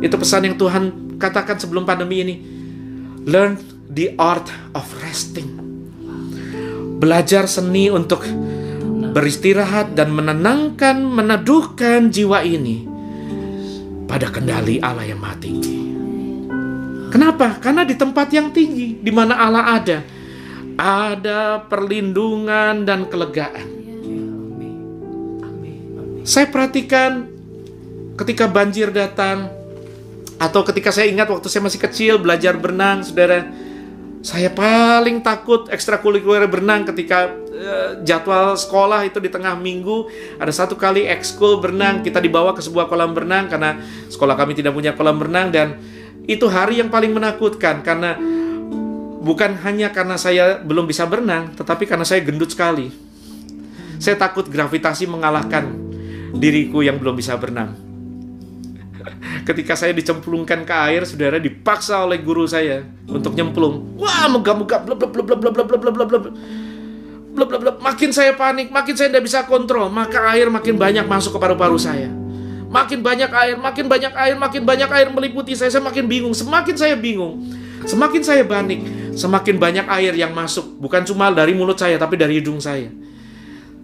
Itu pesan yang Tuhan katakan sebelum pandemi ini. Learn the art of resting. Belajar seni untuk beristirahat dan menenangkan, meneduhkan jiwa ini pada kendali Allah yang Maha Tinggi. Kenapa? Karena di tempat yang tinggi, di mana Allah ada perlindungan dan kelegaan. Saya perhatikan ketika banjir datang, atau ketika saya ingat waktu saya masih kecil belajar berenang, saudara, saya paling takut ekstrakurikuler berenang ketika jadwal sekolah itu di tengah minggu. Ada satu kali ekskul berenang, kita dibawa ke sebuah kolam berenang karena sekolah kami tidak punya kolam berenang, dan itu hari yang paling menakutkan karena bukan hanya karena saya belum bisa berenang, tetapi karena saya gendut sekali. Saya takut gravitasi mengalahkan diriku yang belum bisa berenang. Ketika saya dicemplungkan ke air, saudara, dipaksa oleh guru saya untuk nyemplung. Wah, megah-megah, makin saya panik, makin saya tidak bisa kontrol, maka air makin banyak masuk ke paru-paru saya. Makin banyak air, makin banyak air, makin banyak air meliputi saya makin bingung. Semakin saya bingung, semakin saya panik, semakin banyak air yang masuk. Bukan cuma dari mulut saya, tapi dari hidung saya.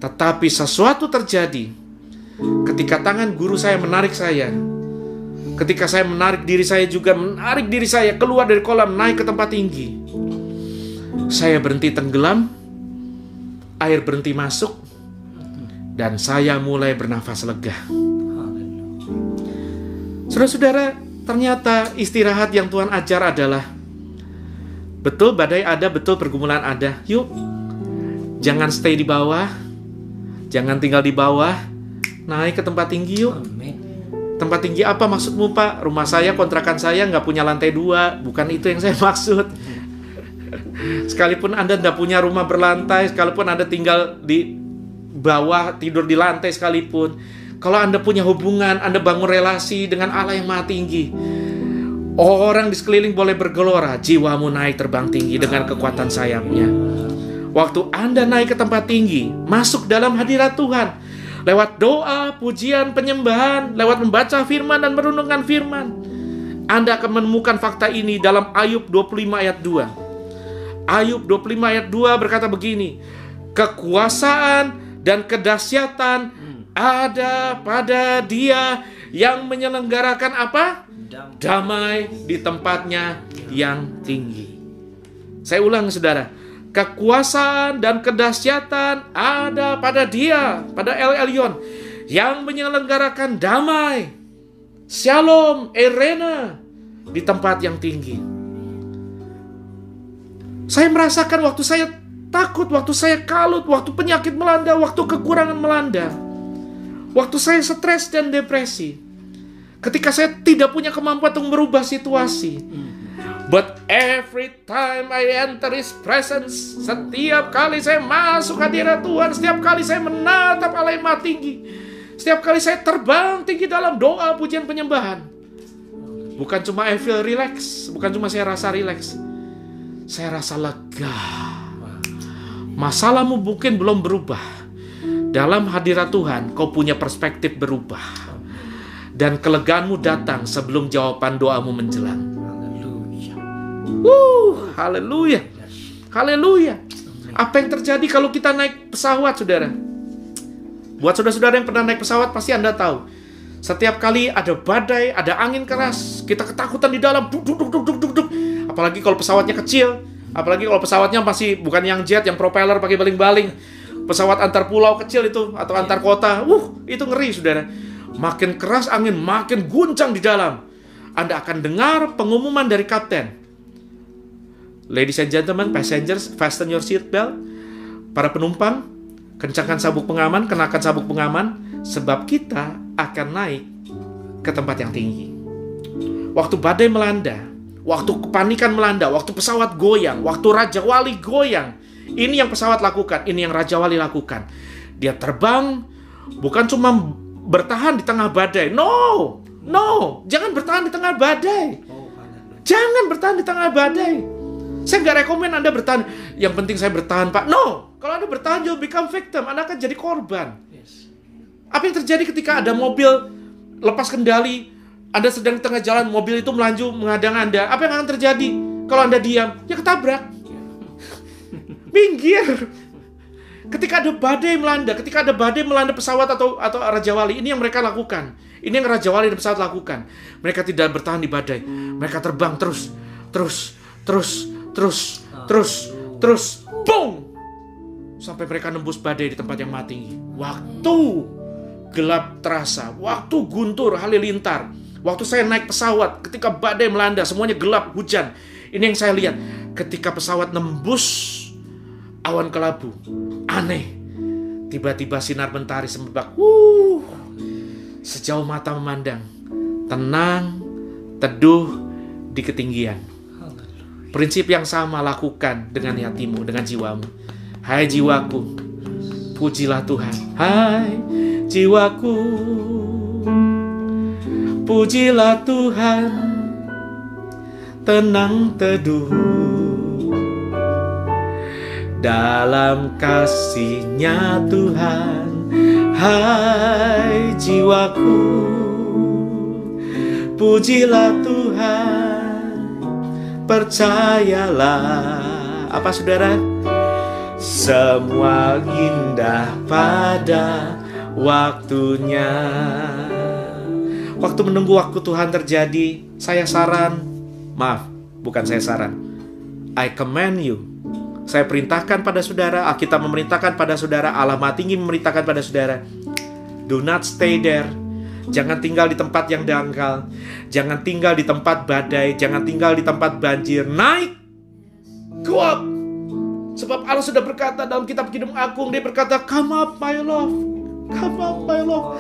Tetapi sesuatu terjadi ketika tangan guru saya menarik saya. Ketika saya menarik diri saya juga, menarik diri saya keluar dari kolam, naik ke tempat tinggi. Saya berhenti tenggelam, air berhenti masuk, dan saya mulai bernafas lega. Saudara-saudara, ternyata istirahat yang Tuhan ajar adalah betul badai ada, betul pergumulan ada. Yuk, jangan stay di bawah, jangan tinggal di bawah, naik ke tempat tinggi yuk. Tempat tinggi apa maksudmu, Pak? Rumah saya, kontrakan saya nggak punya lantai 2. Bukan itu yang saya maksud. Sekalipun Anda tidak punya rumah berlantai, sekalipun Anda tinggal di bawah, tidur di lantai sekalipun, kalau Anda punya hubungan, Anda bangun relasi dengan Allah yang Maha Tinggi, Orang di sekeliling boleh bergelora, jiwamu naik terbang tinggi dengan kekuatan sayapnya. Waktu Anda naik ke tempat tinggi, masuk dalam hadirat Tuhan, lewat doa, pujian, penyembahan, lewat membaca firman dan merenungkan firman, Anda akan menemukan fakta ini dalam Ayub 25 ayat 2. Ayub 25 ayat 2 berkata begini, kekuasaan dan kedahsyatan ada pada Dia yang menyelenggarakan apa? Damai di tempatnya yang tinggi. Saya ulang saudara, kekuasaan dan kedahsyatan ada pada Dia, pada El Elyon, yang menyelenggarakan damai, Shalom, Erena, di tempat yang tinggi. Saya merasakan waktu saya takut, waktu saya kalut, waktu penyakit melanda, waktu kekurangan melanda, waktu saya stres dan depresi, ketika saya tidak punya kemampuan untuk merubah situasi. But every time I enter His presence, setiap kali saya masuk hadirat Tuhan, setiap kali saya menatap Allah yang Maha Tinggi, setiap kali saya terbang tinggi dalam doa, pujian, penyembahan, bukan cuma I feel relax, bukan cuma saya rasa relax, saya rasa lega. Masalahmu mungkin belum berubah. Dalam hadirat Tuhan, kau punya perspektif berubah. Dan kelegaanmu datang sebelum jawaban doamu menjelang. Haleluya. Haleluya. Apa yang terjadi kalau kita naik pesawat, saudara? Buat saudara-saudara yang pernah naik pesawat, pasti Anda tahu. Setiap kali ada badai, ada angin keras, kita ketakutan di dalam. Duk. Apalagi kalau pesawatnya kecil. Apalagi kalau pesawatnya masih bukan yang jet, yang propeller pakai baling-baling. Pesawat antar pulau kecil itu, atau antar kota. Itu ngeri, saudara. Makin keras angin, makin guncang di dalam. Anda akan dengar pengumuman dari kapten. Ladies and gentlemen, passengers, fasten your seat belt. Para penumpang, kencangkan sabuk pengaman, kenakan sabuk pengaman, sebab kita akan naik ke tempat yang tinggi. Waktu badai melanda, waktu kepanikan melanda, waktu pesawat goyang, waktu Raja Wali goyang, ini yang pesawat lakukan, ini yang Raja Wali lakukan. Dia terbang, bukan cuma bertahan di tengah badai. No, jangan bertahan di tengah badai. Jangan bertahan di tengah badai. Saya nggak rekomen Anda bertahan. Yang penting saya bertahan, Pak. No, kalau Anda bertahan, you'll become victim. Anda akan jadi korban. Apa yang terjadi ketika ada mobil lepas kendali, Anda sedang di tengah jalan, mobil itu melaju menghadang Anda? Apa yang akan terjadi kalau Anda diam? Ya ketabrak. Minggir. Ketika ada badai melanda pesawat atau Raja Wali, ini yang mereka lakukan. Ini yang Raja Wali dan pesawat lakukan. Mereka tidak bertahan di badai. Mereka terbang terus. Boom! Sampai mereka nembus badai di tempat yang maha tinggi. Waktu gelap terasa, waktu guntur halilintar, waktu saya naik pesawat, ketika badai melanda, semuanya gelap, hujan. Ini yang saya lihat. Ketika pesawat nembus awan kelabu, aneh, tiba-tiba sinar mentari semerbak, sejauh mata memandang, tenang, teduh di ketinggian. Prinsip yang sama lakukan dengan hatimu, dengan jiwamu. Hai jiwaku, pujilah Tuhan. Hai jiwaku, pujilah Tuhan. Tenang teduh dalam kasih-Nya Tuhan. Hai jiwaku, pujilah Tuhan. Percayalah, apa saudara? Semua indah pada waktunya. Waktu menunggu waktu Tuhan terjadi, saya I command you. Saya perintahkan pada saudara, Alkitab memerintahkan pada saudara, Allah Maha Tinggi memerintahkan pada saudara, do not stay there. Jangan tinggal di tempat yang dangkal. Jangan tinggal di tempat badai. Jangan tinggal di tempat banjir. Naik, go up. Sebab Allah sudah berkata dalam kitab Kidung Agung, Dia berkata, come up my love, come up my love.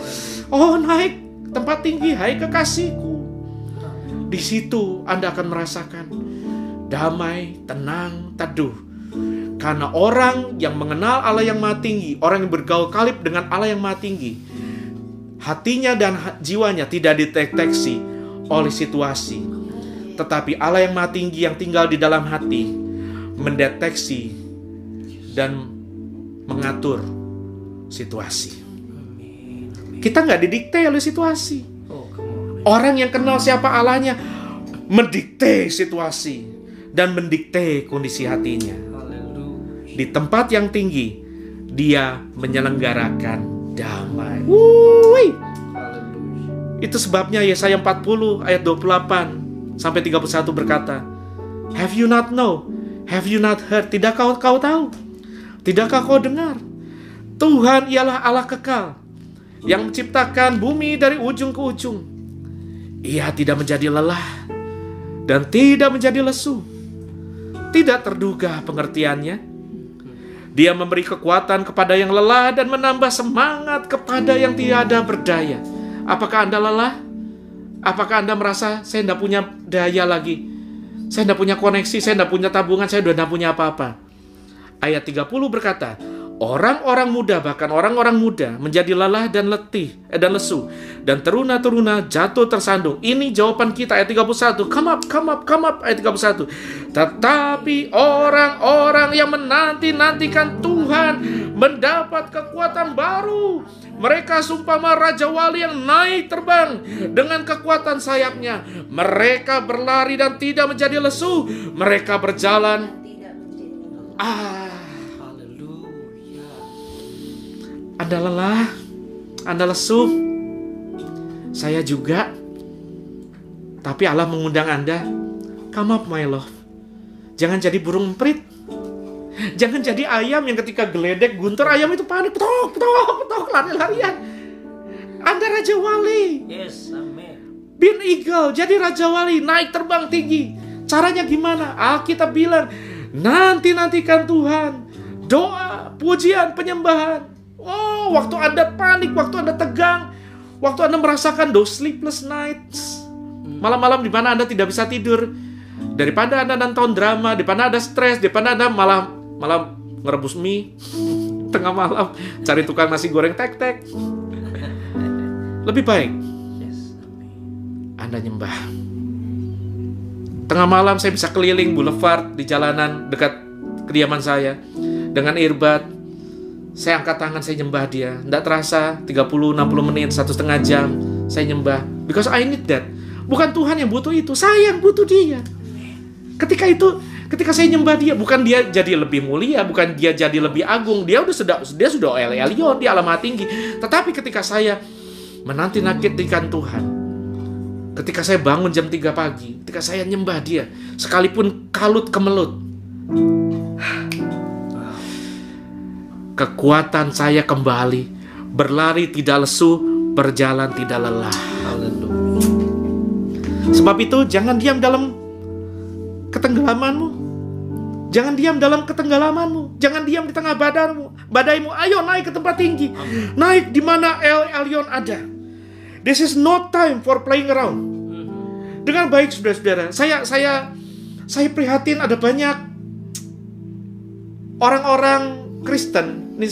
Oh, naik tempat tinggi, hai kekasihku. Di situ Anda akan merasakan damai, tenang, teduh. Karena orang yang mengenal Allah yang Maha Tinggi, orang yang bergaul kalib dengan Allah yang Maha Tinggi, hatinya dan jiwanya tidak dideteksi oleh situasi. Tetapi Allah yang Maha Tinggi yang tinggal di dalam hati mendeteksi dan mengatur situasi. Kita nggak didikte oleh situasi. Orang yang kenal siapa Allahnya mendikte situasi dan mendikte kondisi hatinya. Di tempat yang tinggi dia menyelenggarakan damai. Itu sebabnya Yesaya 40 ayat 28 sampai 31 berkata, Have you not know? Have you not heard? Tidakkah kau tahu? Tidakkah kau dengar? Tuhan ialah Allah kekal yang menciptakan bumi dari ujung ke ujung. Ia tidak menjadi lelah dan tidak menjadi lesu. Tidak terduga pengertiannya. Dia memberi kekuatan kepada yang lelah dan menambah semangat kepada yang tiada berdaya. Apakah Anda lelah? Apakah Anda merasa saya tidak punya daya lagi? Saya tidak punya koneksi, saya tidak punya tabungan, saya sudah tidak punya apa-apa. Ayat 30 berkata, orang-orang muda, bahkan orang-orang muda menjadi lelah dan letih dan lesu, dan teruna-teruna jatuh tersandung. Ini jawaban kita ayat 31. Come up, come up, come up ayat 31. Tetapi orang-orang yang menanti-nantikan Tuhan mendapat kekuatan baru. Mereka sumpama Raja Wali yang naik terbang dengan kekuatan sayapnya. Mereka berlari dan tidak menjadi lesu. Mereka berjalan. Anda lelah, Anda lesu, saya juga. Tapi Allah mengundang Anda, come up my love. Jangan jadi burung emprit. Jangan jadi ayam yang ketika geledek guntur, ayam itu panik, petok, petok, petok, lari-larian. Anda Raja Wali. Yes, amin. Bin eagle, jadi Raja Wali, naik terbang tinggi. Caranya gimana? Alkitab bilang, nanti-nantikan Tuhan. Doa, pujian, penyembahan. Oh, waktu Anda panik, waktu Anda tegang, waktu Anda merasakan those sleepless nights, malam-malam di mana Anda tidak bisa tidur, daripada Anda nonton drama, daripada Anda stres, daripada Anda malam ngerebus mie tengah malam, cari tukang nasi goreng tek-tek, lebih baik Anda nyembah. Tengah malam saya bisa keliling boulevard di jalanan dekat kediaman saya dengan earbud. Saya angkat tangan, saya nyembah dia. Tidak terasa 30-60 menit, 1,5 jam saya nyembah. Because I need that. Bukan Tuhan yang butuh itu, saya yang butuh dia. Ketika saya nyembah dia, bukan dia jadi lebih mulia, bukan dia jadi lebih agung. Dia sudah Elion, dia Allah Maha Tinggi. Tetapi ketika saya menanti-nantikan Tuhan, ketika saya bangun jam 3 pagi, ketika saya nyembah dia, sekalipun kalut kemelut, kekuatan saya kembali, berlari tidak lesu, berjalan tidak lelah. Sebab itu jangan diam dalam ketenggelamanmu. Jangan diam dalam ketenggelamanmu. Jangan diam di tengah badaimu. Ayo naik ke tempat tinggi. Naik di mana El Elyon ada. This is no time for playing around. Dengan baik saudara-saudara, saya prihatin ada banyak orang-orang Kristen. Ini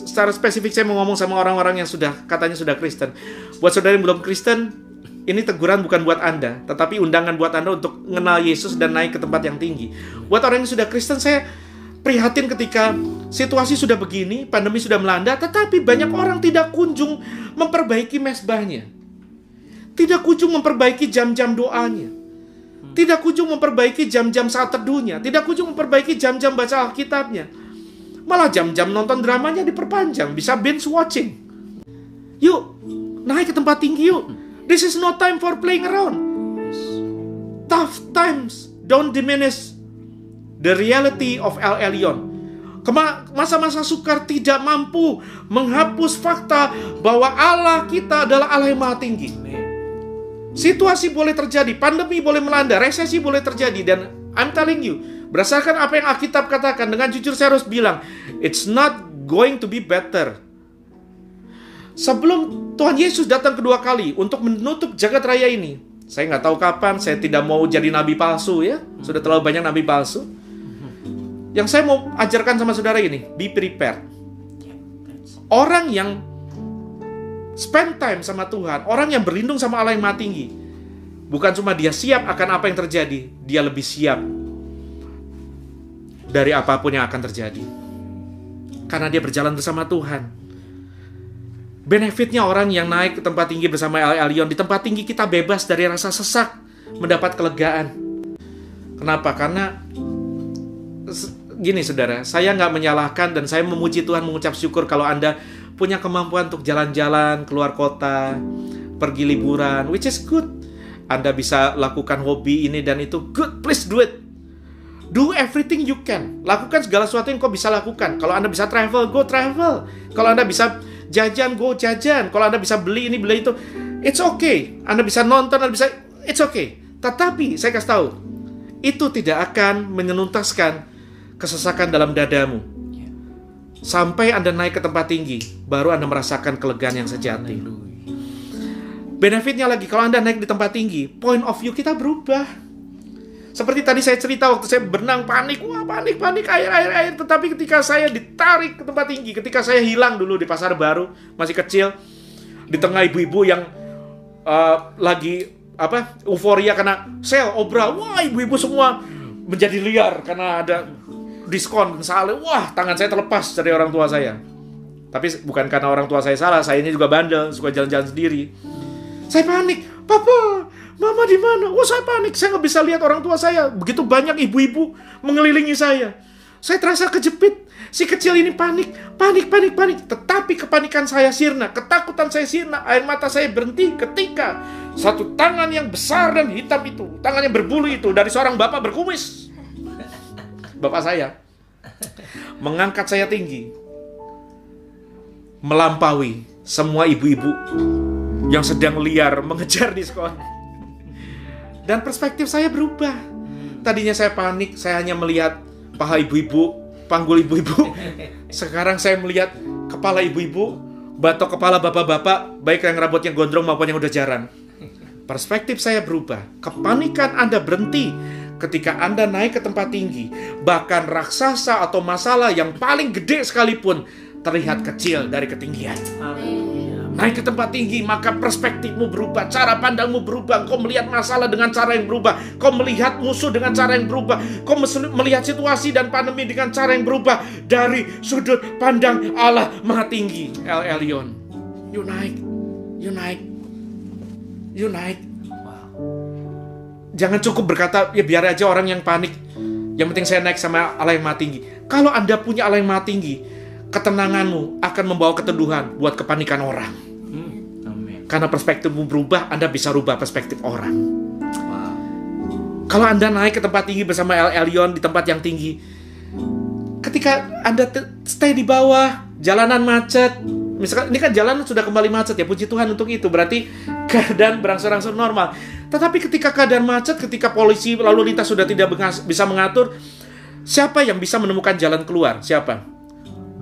secara spesifik saya mau ngomong sama orang-orang yang katanya sudah Kristen. Buat saudara yang belum Kristen, ini teguran bukan buat Anda, tetapi undangan buat Anda untuk mengenal Yesus dan naik ke tempat yang tinggi. Buat orang yang sudah Kristen, saya prihatin ketika situasi sudah begini, pandemi sudah melanda, tetapi banyak orang tidak kunjung memperbaiki mezbahnya. Tidak kunjung memperbaiki jam-jam doanya. Tidak kunjung memperbaiki jam-jam saat teduhnya. Tidak kunjung memperbaiki jam-jam baca Alkitabnya. Malah jam-jam nonton dramanya diperpanjang, bisa binge watching. Yuk, naik ke tempat tinggi yuk. This is no time for playing around. Tough times don't diminish the reality of El Elyon. Masa-masa sukar tidak mampu menghapus fakta bahwa Allah kita adalah Allah yang Maha Tinggi. Situasi boleh terjadi, pandemi boleh melanda, resesi boleh terjadi, dan I'm telling you, berdasarkan apa yang Alkitab katakan, dengan jujur saya harus bilang, it's not going to be better. Sebelum Tuhan Yesus datang kedua kali untuk menutup jagat raya ini, saya nggak tahu kapan, saya tidak mau jadi nabi palsu ya, sudah terlalu banyak nabi palsu. Yang saya mau ajarkan sama saudara ini, be prepared. Orang yang spend time sama Tuhan, orang yang berlindung sama Allah yang Maha Tinggi, Bukan cuma dia siap akan apa yang terjadi, dia lebih siap dari apapun yang akan terjadi. Karena dia berjalan bersama Tuhan. Benefitnya orang yang naik ke tempat tinggi bersama El Elyon, di tempat tinggi kita bebas dari rasa sesak, mendapat kelegaan. Kenapa? Karena gini saudara, saya nggak menyalahkan dan saya memuji Tuhan, mengucap syukur kalau Anda punya kemampuan untuk jalan-jalan, keluar kota, pergi liburan, which is good. Anda bisa lakukan hobi ini dan itu, good, please do it. Do everything you can. Lakukan segala sesuatu yang kau bisa lakukan. Kalau Anda bisa travel, go travel. Kalau Anda bisa jajan, go jajan. Kalau Anda bisa beli ini, beli itu, it's okay. Anda bisa nonton, Anda bisa, it's okay. Tetapi, saya kasih tahu, itu tidak akan menyenuntaskan kesesakan dalam dadamu. Sampai Anda naik ke tempat tinggi, baru Anda merasakan kelegaan yang sejati. Benefitnya lagi, kalau Anda naik di tempat tinggi, point of view kita berubah. Seperti tadi saya cerita waktu saya berenang, panik, wah panik, air. Tetapi ketika saya ditarik ke tempat tinggi, ketika saya hilang dulu di Pasar Baru, masih kecil, di tengah ibu-ibu yang lagi euforia karena sale, obra, wah ibu-ibu semua menjadi liar karena ada diskon, sale, wah tangan saya terlepas dari orang tua saya. Tapi bukan karena orang tua saya salah, saya ini juga bandel, suka jalan-jalan sendiri. Saya panik, papa, mama di mana? Oh saya panik, saya nggak bisa lihat orang tua saya. Begitu banyak ibu-ibu mengelilingi saya. Saya terasa kejepit. Si kecil ini panik. Tetapi kepanikan saya sirna, ketakutan saya sirna, air mata saya berhenti ketika satu tangan yang besar dan hitam itu, tangan yang berbulu itu dari seorang bapak berkumis. Bapak saya mengangkat saya tinggi, melampaui semua ibu-ibu yang sedang liar mengejar diskon. Dan perspektif saya berubah. Tadinya saya panik, saya hanya melihat paha ibu-ibu, panggul ibu-ibu. Sekarang saya melihat kepala ibu-ibu, batok kepala bapak-bapak, baik yang rambutnya gondrong maupun yang udah jarang. Perspektif saya berubah. Kepanikan Anda berhenti ketika Anda naik ke tempat tinggi. Bahkan raksasa atau masalah yang paling gede sekalipun terlihat kecil dari ketinggian. Naik ke tempat tinggi, maka perspektifmu berubah, cara pandangmu berubah, kau melihat masalah dengan cara yang berubah, kau melihat musuh dengan cara yang berubah, kau melihat situasi dan pandemi dengan cara yang berubah dari sudut pandang Allah Maha Tinggi. El Elyon, you naik. Jangan cukup berkata, ya biar aja orang yang panik, yang penting saya naik sama Allah yang Maha Tinggi. Kalau Anda punya Allah yang Maha Tinggi, ketenanganmu akan membawa keteduhan buat kepanikan orang. Karena perspektifmu berubah, Anda bisa rubah perspektif orang. Kalau Anda naik ke tempat tinggi bersama El Elyon di tempat yang tinggi, ketika Anda stay di bawah, jalanan macet, misalkan ini kan jalanan sudah kembali macet ya, puji Tuhan untuk itu, berarti keadaan berangsur-angsur normal. Tetapi ketika keadaan macet, ketika polisi lalu lintas sudah tidak bisa mengatur, siapa yang bisa menemukan jalan keluar? Siapa?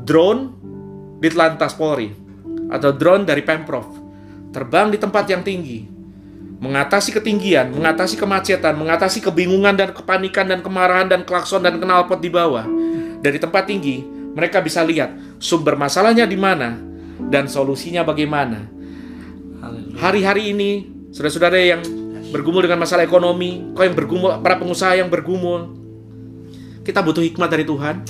Drone Ditlantas Polri atau drone dari Pemprov terbang di tempat yang tinggi, mengatasi ketinggian, mengatasi kemacetan, mengatasi kebingungan dan kepanikan dan kemarahan dan klakson dan knalpot di bawah. Dari tempat tinggi, mereka bisa lihat sumber masalahnya di mana dan solusinya bagaimana. Hari-hari ini, saudara-saudara yang bergumul dengan masalah ekonomi, kau yang bergumul, para pengusaha yang bergumul, kita butuh hikmat dari Tuhan.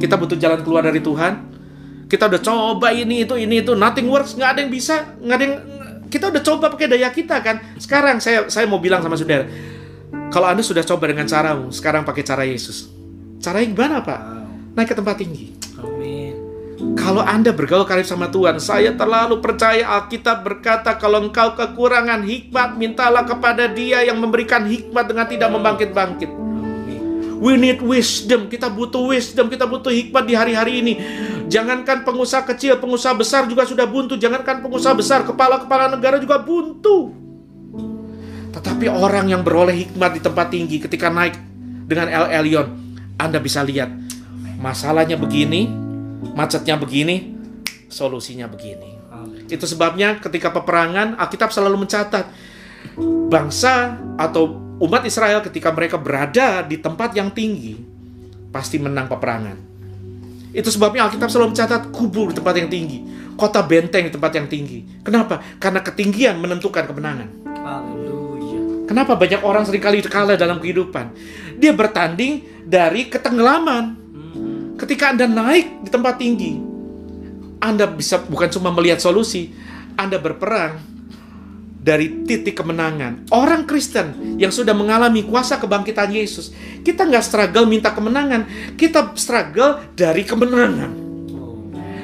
Kita butuh jalan keluar dari Tuhan. Kita udah coba ini itu, nothing works, nggak ada yang bisa, kita udah coba pakai daya kita kan. Sekarang saya mau bilang sama saudara, kalau Anda sudah coba dengan caramu, sekarang pakai cara Yesus. Caranya gimana Pak? Naik ke tempat tinggi. Amin. Kalau Anda bergaul karib sama Tuhan, saya terlalu percaya Alkitab berkata, kalau engkau kekurangan hikmat, mintalah kepada Dia yang memberikan hikmat dengan tidak membangkit-bangkit. We need wisdom, kita butuh wisdom, kita butuh hikmat di hari-hari ini. Jangankan pengusaha kecil, pengusaha besar juga sudah buntu. Jangankan pengusaha besar, kepala-kepala negara juga buntu. Tetapi orang yang beroleh hikmat di tempat tinggi, ketika naik dengan El Elyon, Anda bisa lihat masalahnya begini, macetnya begini, solusinya begini. Itu sebabnya ketika peperangan, Alkitab selalu mencatat bangsa atau umat Israel ketika mereka berada di tempat yang tinggi pasti menang peperangan. Itu sebabnya Alkitab selalu mencatat kubur di tempat yang tinggi, kota benteng di tempat yang tinggi. Kenapa? Karena ketinggian menentukan kemenangan. Haleluya. Kenapa banyak orang seringkali kalah dalam kehidupan? Dia bertanding dari ketenggelaman. Ketika Anda naik di tempat tinggi, Anda bisa bukan cuma melihat solusi, Anda berperang dari titik kemenangan. Orang Kristen yang sudah mengalami kuasa kebangkitan Yesus, kita nggak struggle minta kemenangan, kita struggle dari kemenangan.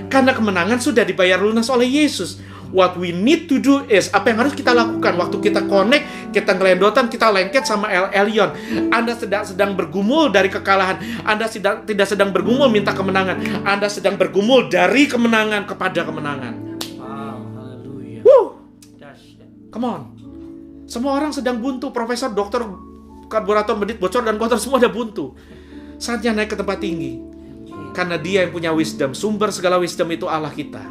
Karena kemenangan sudah dibayar lunas oleh Yesus. What we need to do is, apa yang harus kita lakukan waktu kita connect, kita ngelendotan, kita lengket sama El Elyon. Anda sedang bergumul dari kekalahan. Anda tidak sedang bergumul minta kemenangan. Anda sedang bergumul dari kemenangan kepada kemenangan. Wow, haleluya. Woo! Come on. Semua orang sedang buntu. Profesor, dokter, karburator, medit, bocor, dan kotor semua ada buntu. Saatnya naik ke tempat tinggi. Karena Dia yang punya wisdom. Sumber segala wisdom itu Allah kita.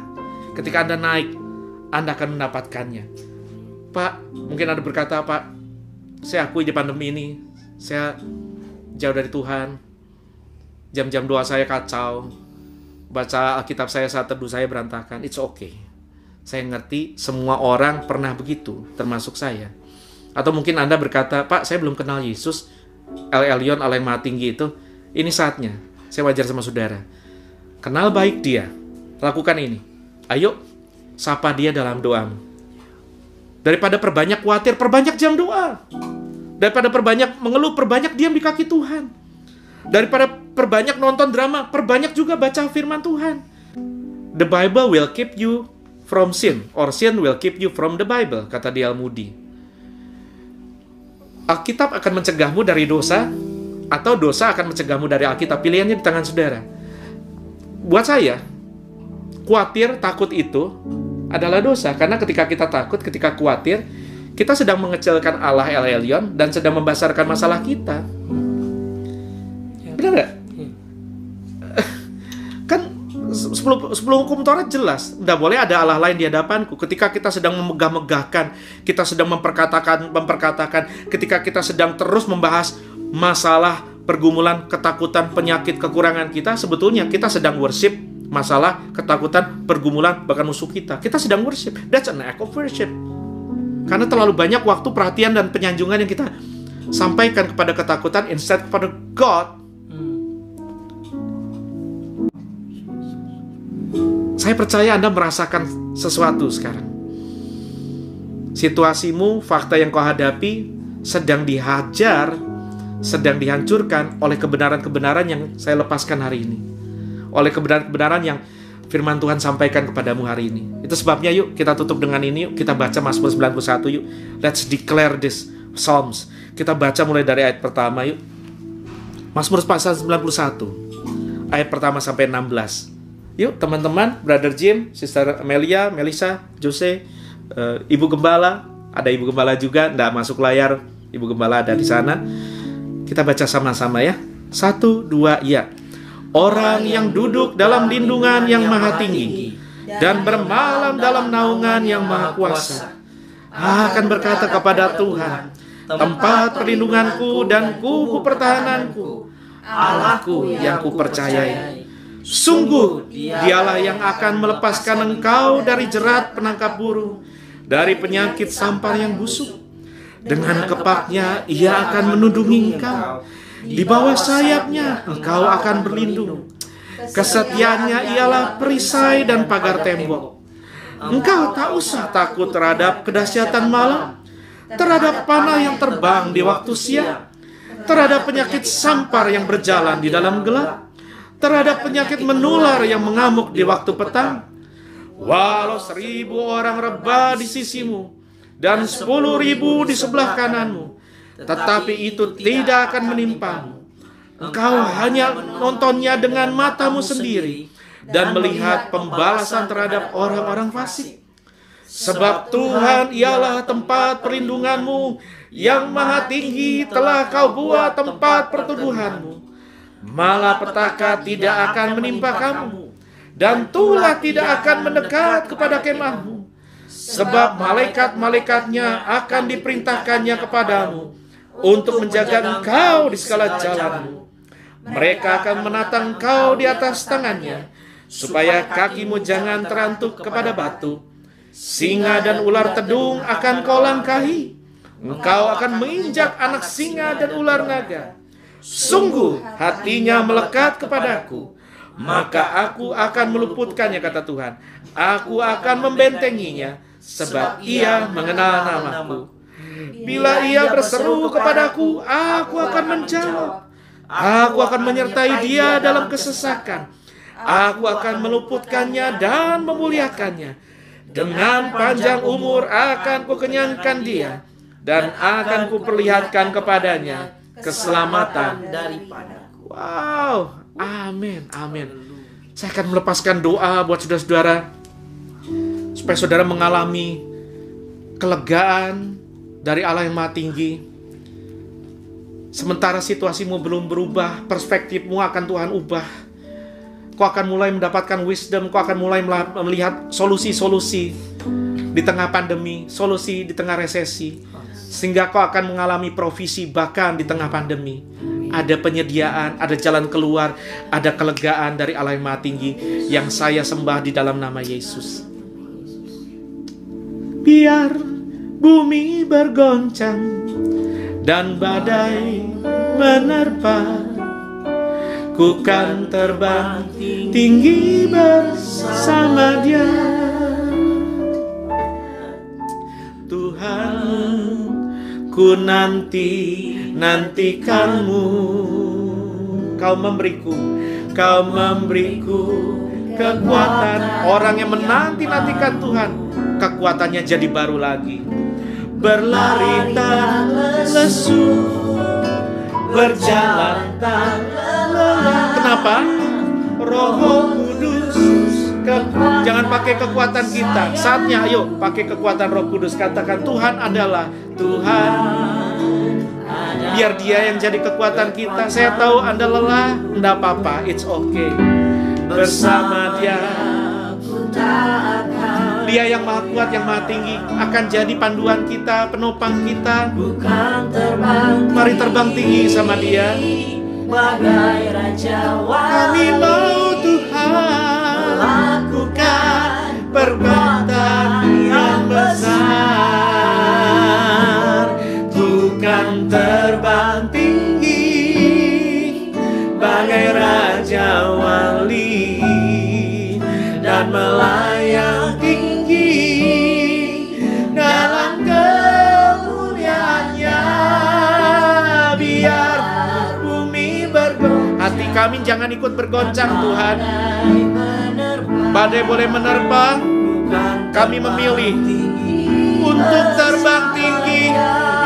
Ketika Anda naik, Anda akan mendapatkannya. Pak, mungkin Anda berkata, Pak, saya akui di pandemi ini, saya jauh dari Tuhan. Jam-jam doa saya kacau. Baca Alkitab saya saat teduh saya berantakan. It's okay. Saya ngerti semua orang pernah begitu, termasuk saya. Atau mungkin Anda berkata, Pak, saya belum kenal Yesus, El Elyon, Allah yang Maha Tinggi itu. Ini saatnya. Saya wajar sama saudara. Kenal baik Dia. Lakukan ini. Ayo, sapa Dia dalam doamu. Daripada perbanyak khawatir, perbanyak jam doa. Daripada perbanyak mengeluh, perbanyak diam di kaki Tuhan. Daripada perbanyak nonton drama, perbanyak juga baca firman Tuhan. The Bible will keep you from sin, or sin will keep you from the Bible, kata D.L. Moody. Alkitab akan mencegahmu dari dosa, atau dosa akan mencegahmu dari Alkitab. Pilihannya di tangan saudara. Buat saya, khawatir, takut itu adalah dosa. Karena ketika kita takut, ketika khawatir, kita sedang mengecilkan Allah El Elyon dan sedang membesarkan masalah kita. Benar nggak? Kan 10 hukum Taurat jelas. Tidak boleh ada Allah lain di hadapanku. Ketika kita sedang memegah-megahkan, kita sedang memperkatakan, ketika kita sedang terus membahas masalah, pergumulan, ketakutan, penyakit, kekurangan kita, sebetulnya kita sedang worship masalah, ketakutan, pergumulan, bahkan musuh kita. Kita sedang worship. That's an act of worship. Karena terlalu banyak waktu, perhatian, dan penyanjungan yang kita sampaikan kepada ketakutan instead kepada God. Saya percaya Anda merasakan sesuatu sekarang. Situasimu, fakta yang kau hadapi sedang dihajar, sedang dihancurkan oleh kebenaran-kebenaran yang saya lepaskan hari ini. Oleh kebenaran-kebenaran yang firman Tuhan sampaikan kepadamu hari ini. Itu sebabnya yuk kita tutup dengan ini, yuk kita baca Mazmur 91 yuk. Let's declare this Psalms. Kita baca mulai dari ayat pertama yuk. Mazmur pasal 91 ayat pertama sampai 16. Yuk teman-teman, Brother Jim, Sister Amelia, Melissa, Jose, Ibu Gembala, ada Ibu Gembala juga, nggak masuk layar, Ibu Gembala ada di sana. Kita baca sama-sama ya. 1, 2, ya. Orang yang duduk dalam lindungan yang maha tinggi dan bermalam dalam naungan yang maha kuasa akan berkata kepada Tuhan, tempat perlindunganku dan kubu pertahananku, Allahku yang kupercayai. Sungguh Dialah yang akan melepaskan engkau dari jerat penangkap burung, dari penyakit sampar yang busuk. Dengan kepaknya Ia akan menundungi engkau, di bawah sayapnya engkau akan berlindung. Kesetiaannya ialah perisai dan pagar tembok. Engkau tak usah takut terhadap kedahsyatan malam, terhadap panah yang terbang di waktu siang, terhadap penyakit sampar yang berjalan di dalam gelap, terhadap penyakit menular yang mengamuk di waktu petang. Walau 1000 orang rebah di sisimu dan 10.000 di sebelah kananmu, tetapi itu tidak akan menimpamu. Engkau hanya nontonnya dengan matamu sendiri dan melihat pembalasan terhadap orang-orang fasik. Sebab Tuhan ialah tempat perlindunganmu, yang maha tinggi telah kau buat tempat perteduhanmu. Malapetaka tidak akan menimpa kamu, dan tulah tidak akan mendekat kepada kemahmu. Sebab malaikat-malaikatnya akan diperintahkannya kepadamu untuk menjaga engkau di segala jalanmu. Mereka akan menatang engkau di atas tangannya, supaya kakimu jangan terantuk kepada batu. Singa dan ular tedung akan kau langkahi. Engkau akan menginjak anak singa dan ular naga. Sungguh hatinya melekat kepadaku, maka aku akan meluputkannya, kata Tuhan. Aku akan membentenginya, sebab ia mengenal namaku. Bila ia berseru kepadaku, aku akan menjawab. Aku akan menyertai dia dalam kesesakan. Aku akan meluputkannya dan memuliakannya. Dengan panjang umur akan kukenyangkan dia, dan akan kuperlihatkan kepadanya keselamatan daripadaku. Wow, amin, amin. Saya akan melepaskan doa buat saudara-saudara, supaya saudara mengalami kelegaan dari Allah yang Maha Tinggi. Sementara situasimu belum berubah, perspektifmu akan Tuhan ubah. Kau akan mulai mendapatkan wisdom, kau akan mulai melihat solusi-solusi di tengah pandemi, solusi di tengah resesi. Sehingga kau akan mengalami provisi bahkan di tengah pandemi. Ada penyediaan, ada jalan keluar, ada kelegaan dari Allah yang Maha Tinggi yang saya sembah di dalam nama Yesus. Biar bumi bergoncang dan badai menerpa, ku kan terbang tinggi bersama Dia. Tuhan, ku nantikanmu. Kau memberiku kekuatan. Orang yang menanti-nantikan Tuhan, kekuatannya jadi baru lagi. Berlari tak lesu, berjalan tak lelah. Kenapa? Roh Kudus. Jangan pakai kekuatan kita. Saatnya ayo pakai kekuatan Roh Kudus. Katakan, Tuhan adalah Tuhan. Biar Dia yang jadi kekuatan kita. Saya tahu Anda lelah, enggak apa-apa, it's okay. Bersama Dia, Dia yang Maha Kuat, yang Maha Tinggi akan jadi panduan kita, penopang kita. Mari terbang tinggi sama Dia. Bagai Raja Kami mau Tuhan melakukan perbuatan yang besar. Bukan terbang tinggi bagai Raja Wali dan melayang tinggi dalam kemuliaannya. Biar bumi bergoncang, hati kami jangan ikut bergoncang Tuhan. Badai boleh menerpa, kami memilih untuk terbang tinggi.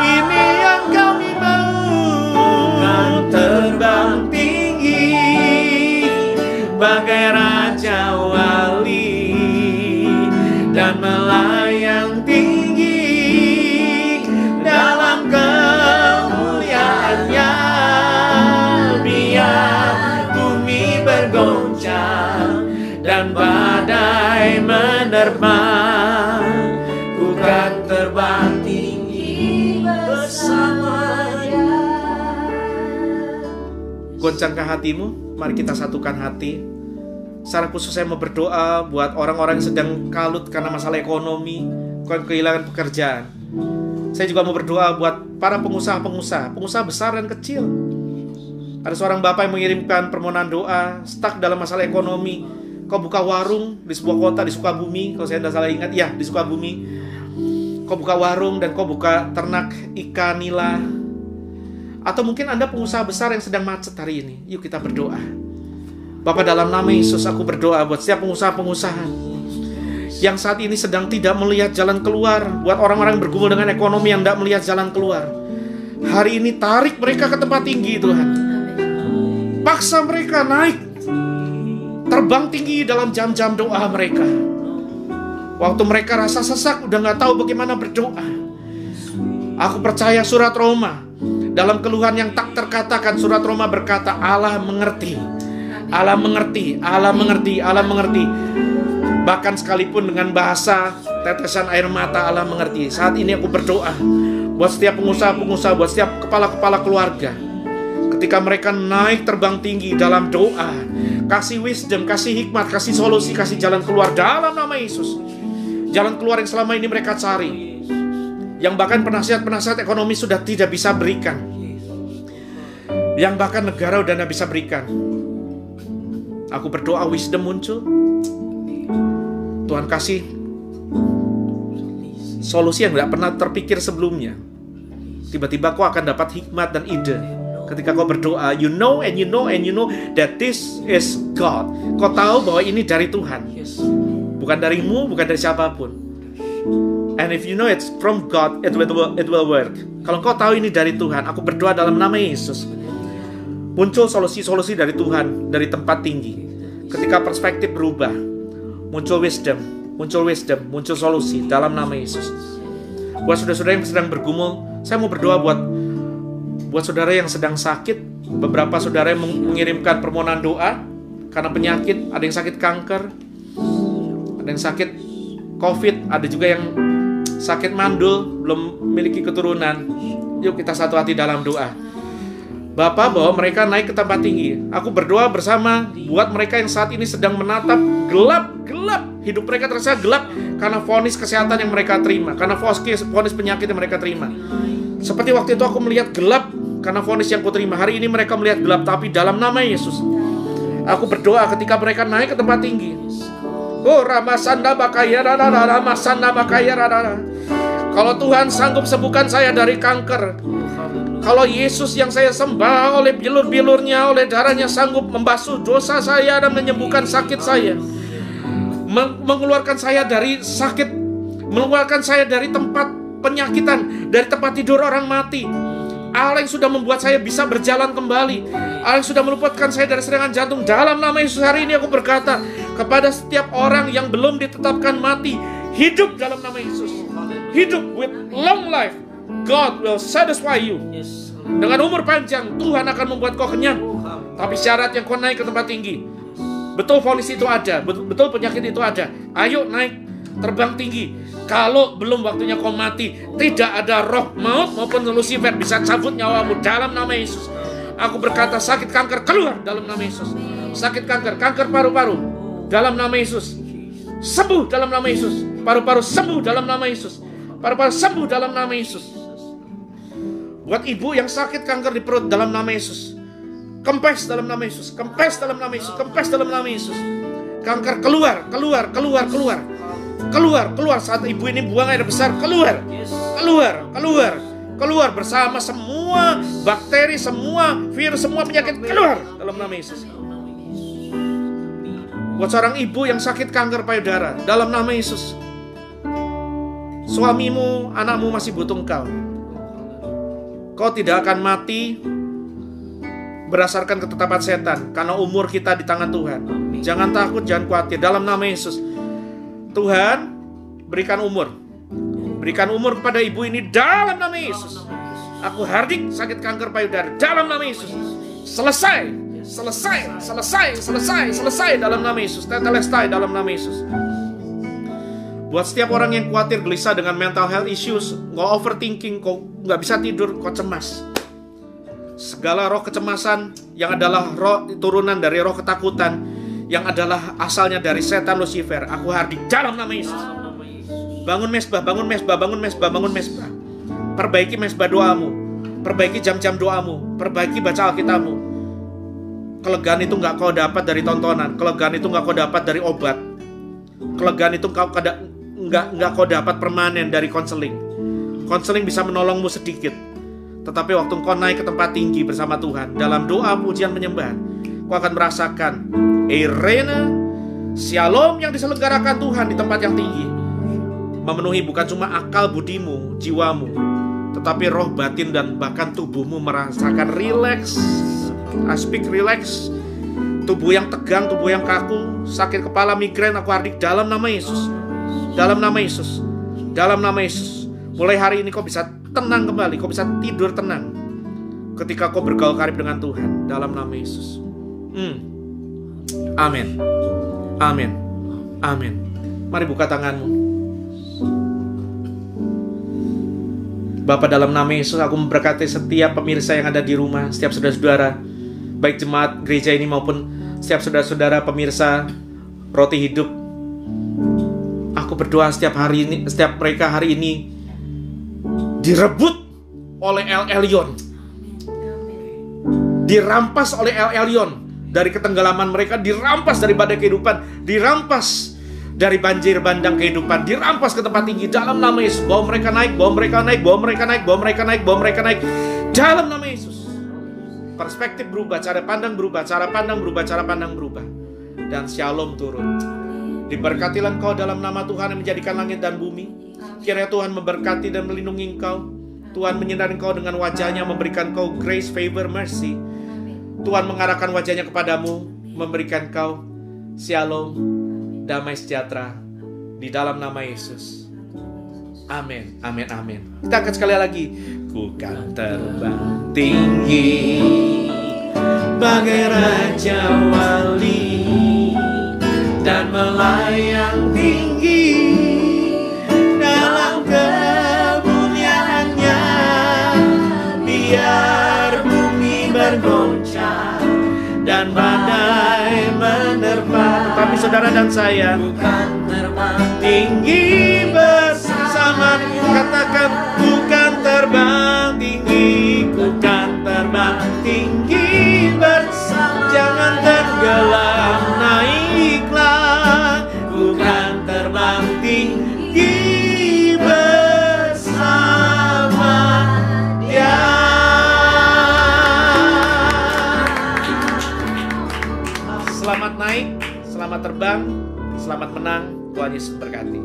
Ini yang kami mau, terbang tinggi bagai Raja Wali dan melayang tinggi dalam kemuliaannya. Biar bumi bergoncang dan badai menerpa, ku kan terbang tinggi bersama Dia. Goncangkah hatimu? Mari kita satukan hati. Secara khusus saya mau berdoa buat orang-orang yang sedang kalut karena masalah ekonomi, kehilangan pekerjaan. Saya juga mau berdoa buat para pengusaha besar dan kecil. Ada seorang bapak yang mengirimkan permohonan doa, stuck dalam masalah ekonomi. Kau buka warung di sebuah kota di Sukabumi, kalau saya tidak salah ingat, ya di Sukabumi. Kau buka warung dan kau buka ternak ikan nila. Atau mungkin Anda pengusaha besar yang sedang macet hari ini. Yuk kita berdoa. Bapa, dalam nama Yesus aku berdoa buat setiap pengusaha-pengusaha yang saat ini sedang tidak melihat jalan keluar. Buat orang-orang yang bergumul dengan ekonomi yang tidak melihat jalan keluar, hari ini tarik mereka ke tempat tinggi Tuhan. Paksa mereka naik, terbang tinggi dalam jam-jam doa mereka. Waktu mereka rasa sesak, udah gak tahu bagaimana berdoa. Aku percaya surat Roma, dalam keluhan yang tak terkatakan, surat Roma berkata, Allah mengerti. Allah mengerti, Allah mengerti, Allah mengerti. Bahkan sekalipun dengan bahasa tetesan air mata, Allah mengerti. Saat ini aku berdoa buat setiap pengusaha-pengusaha, buat setiap kepala-kepala keluarga. Ketika mereka naik terbang tinggi dalam doa, kasih wisdom, kasih hikmat, kasih solusi, kasih jalan keluar dalam nama Yesus. Jalan keluar yang selama ini mereka cari, yang bahkan penasihat-penasihat ekonomi sudah tidak bisa berikan, yang bahkan negara udah tidak bisa berikan. Aku berdoa wisdom muncul. Tuhan kasih solusi yang tidak pernah terpikir sebelumnya. Tiba-tiba kau akan dapat hikmat dan ide. Ketika kau berdoa, you know and you know and you know that this is God. Kau tahu bahwa ini dari Tuhan, bukan darimu, bukan dari siapapun. And if you know it's from God, it will work. Kalau kau tahu ini dari Tuhan, aku berdoa dalam nama Yesus, muncul solusi-solusi dari Tuhan, dari tempat tinggi. Ketika perspektif berubah, muncul wisdom, muncul solusi dalam nama Yesus. Buat saudara-saudara yang sedang bergumul, saya mau berdoa buat saudara yang sedang sakit. Beberapa saudara yang mengirimkan permohonan doa karena penyakit. Ada yang sakit kanker, ada yang sakit COVID, ada juga yang sakit mandul, belum memiliki keturunan. Yuk kita satu hati dalam doa. Bapa, bahwa mereka naik ke tempat tinggi. Aku berdoa bersama buat mereka yang saat ini sedang menatap gelap. Hidup mereka terasa gelap karena vonis kesehatan yang mereka terima, karena vonis penyakit yang mereka terima. Seperti waktu itu aku melihat gelap karena vonis yang kuterima. Hari ini mereka melihat gelap, tapi dalam nama Yesus aku berdoa ketika mereka naik ke tempat tinggi. Oh, Ramasanda Bakaya Rara, Ramasanda Bakaya Rara. Kalau Tuhan sanggup sembuhkan saya dari kanker, kalau Yesus yang saya sembah oleh bilur-bilurnya, oleh darahnya sanggup membasuh dosa saya dan menyembuhkan sakit saya, mengeluarkan saya dari sakit, mengeluarkan saya dari tempat penyakitan, dari tempat tidur orang mati. Allah yang sudah membuat saya bisa berjalan kembali, Allah yang sudah meluputkan saya dari serangan jantung. Dalam nama Yesus hari ini aku berkata kepada setiap orang yang belum ditetapkan mati, hidup dalam nama Yesus. Hidup with long life. God will satisfy you. Dengan umur panjang, Tuhan akan membuat kau kenyang. Tapi syaratnya kau naik ke tempat tinggi. Betul vonis itu ada, betul penyakit itu ada. Ayo naik, terbang tinggi. Kalau belum waktunya kau mati, tidak ada roh maut maupun Lucifer bisa cabut nyawamu dalam nama Yesus. Aku berkata sakit kanker keluar dalam nama Yesus. Sakit kanker paru-paru dalam nama Yesus. Sembuh dalam nama Yesus. Paru-paru sembuh dalam nama Yesus. Paru-paru sembuh dalam nama Yesus. Buat ibu yang sakit kanker di perut dalam nama Yesus, kempes dalam nama Yesus. Kempes dalam nama Yesus. Kempes dalam nama Yesus. Kanker keluar. Keluar saat ibu ini buang air besar. Keluar bersama semua bakteri, semua virus, semua penyakit. Keluar dalam nama Yesus. Buat seorang ibu yang sakit kanker payudara, dalam nama Yesus, suamimu, anakmu masih butuh engkau. Kau tidak akan mati berdasarkan ketetapan setan, karena umur kita di tangan Tuhan. Jangan takut, jangan khawatir, dalam nama Yesus. Tuhan, berikan umur kepada ibu ini dalam nama Yesus. Aku hardik sakit kanker payudara dalam nama Yesus. Selesai dalam nama Yesus. Tetelestai dalam nama Yesus. Buat setiap orang yang khawatir, gelisah dengan mental health issues, kau overthinking, kau nggak bisa tidur, kau cemas. Segala roh kecemasan yang adalah roh turunan dari roh ketakutan, yang adalah asalnya dari setan Lucifer, aku hardik dalam nama Yesus. Bangun mesbah. Perbaiki mesbah doamu, perbaiki jam-jam doamu, perbaiki baca Alkitabmu. Kelegaan itu nggak kau dapat dari tontonan, kelegaan itu nggak kau dapat dari obat, kelegaan itu nggak kau dapat permanen dari konseling. Konseling bisa menolongmu sedikit, tetapi waktu kau naik ke tempat tinggi bersama Tuhan dalam doa, pujian, penyembahan, kau akan merasakan Irena, Shalom yang diselenggarakan Tuhan di tempat yang tinggi, memenuhi bukan cuma akal budimu, jiwamu, tetapi roh, batin, dan bahkan tubuhmu merasakan relax. I speak relax. Tubuh yang tegang, tubuh yang kaku, sakit kepala, migrain, aku hardik dalam nama Yesus. Dalam nama Yesus. Dalam nama Yesus. Mulai hari ini kau bisa tenang kembali, kau bisa tidur tenang ketika kau bergaul karib dengan Tuhan dalam nama Yesus. Amin. Mari buka tanganmu. Bapa, dalam nama Yesus aku memberkati setiap pemirsa yang ada di rumah, setiap saudara-saudara, baik jemaat gereja ini maupun setiap saudara-saudara pemirsa Roti Hidup. Aku berdoa setiap mereka hari ini direbut oleh El Elyon. Dirampas oleh El Elyon. Dari ketenggelaman mereka, dirampas dari badai kehidupan, dirampas dari banjir bandang kehidupan, dirampas ke tempat tinggi dalam nama Yesus. Bawa mereka naik, bawa mereka naik, bawa mereka naik, bawa mereka naik, bawa mereka naik dalam nama Yesus. Perspektif berubah, cara pandang berubah, cara pandang berubah, cara pandang berubah. Dan shalom turun. Diberkatilah engkau dalam nama Tuhan yang menjadikan langit dan bumi. Kiranya Tuhan memberkati dan melindungi engkau. Tuhan menyinari engkau dengan wajahnya, memberikan engkau grace, favor, mercy. Tuhan mengarahkan wajahnya kepadamu, memberikan engkau shalom, damai sejahtera di dalam nama Yesus. Amin, amin, amin. Kita akan sekali lagi. Ku kan terbang tinggi bagai raja wali dan melayang tinggi dalam kemuliaannya. Biar bumi bergoncang dan badai menerpa, tapi saudara dan saya bukan terbang tinggi bersama. Katakan, bukan terbang tinggi, bukan terbang tinggi bersama. Jangan tenggelam, naiklah. Bukan terbang tinggi bersama Dia. Selamat naik, selamat terbang, selamat menang. Tuhan Yesus berkati.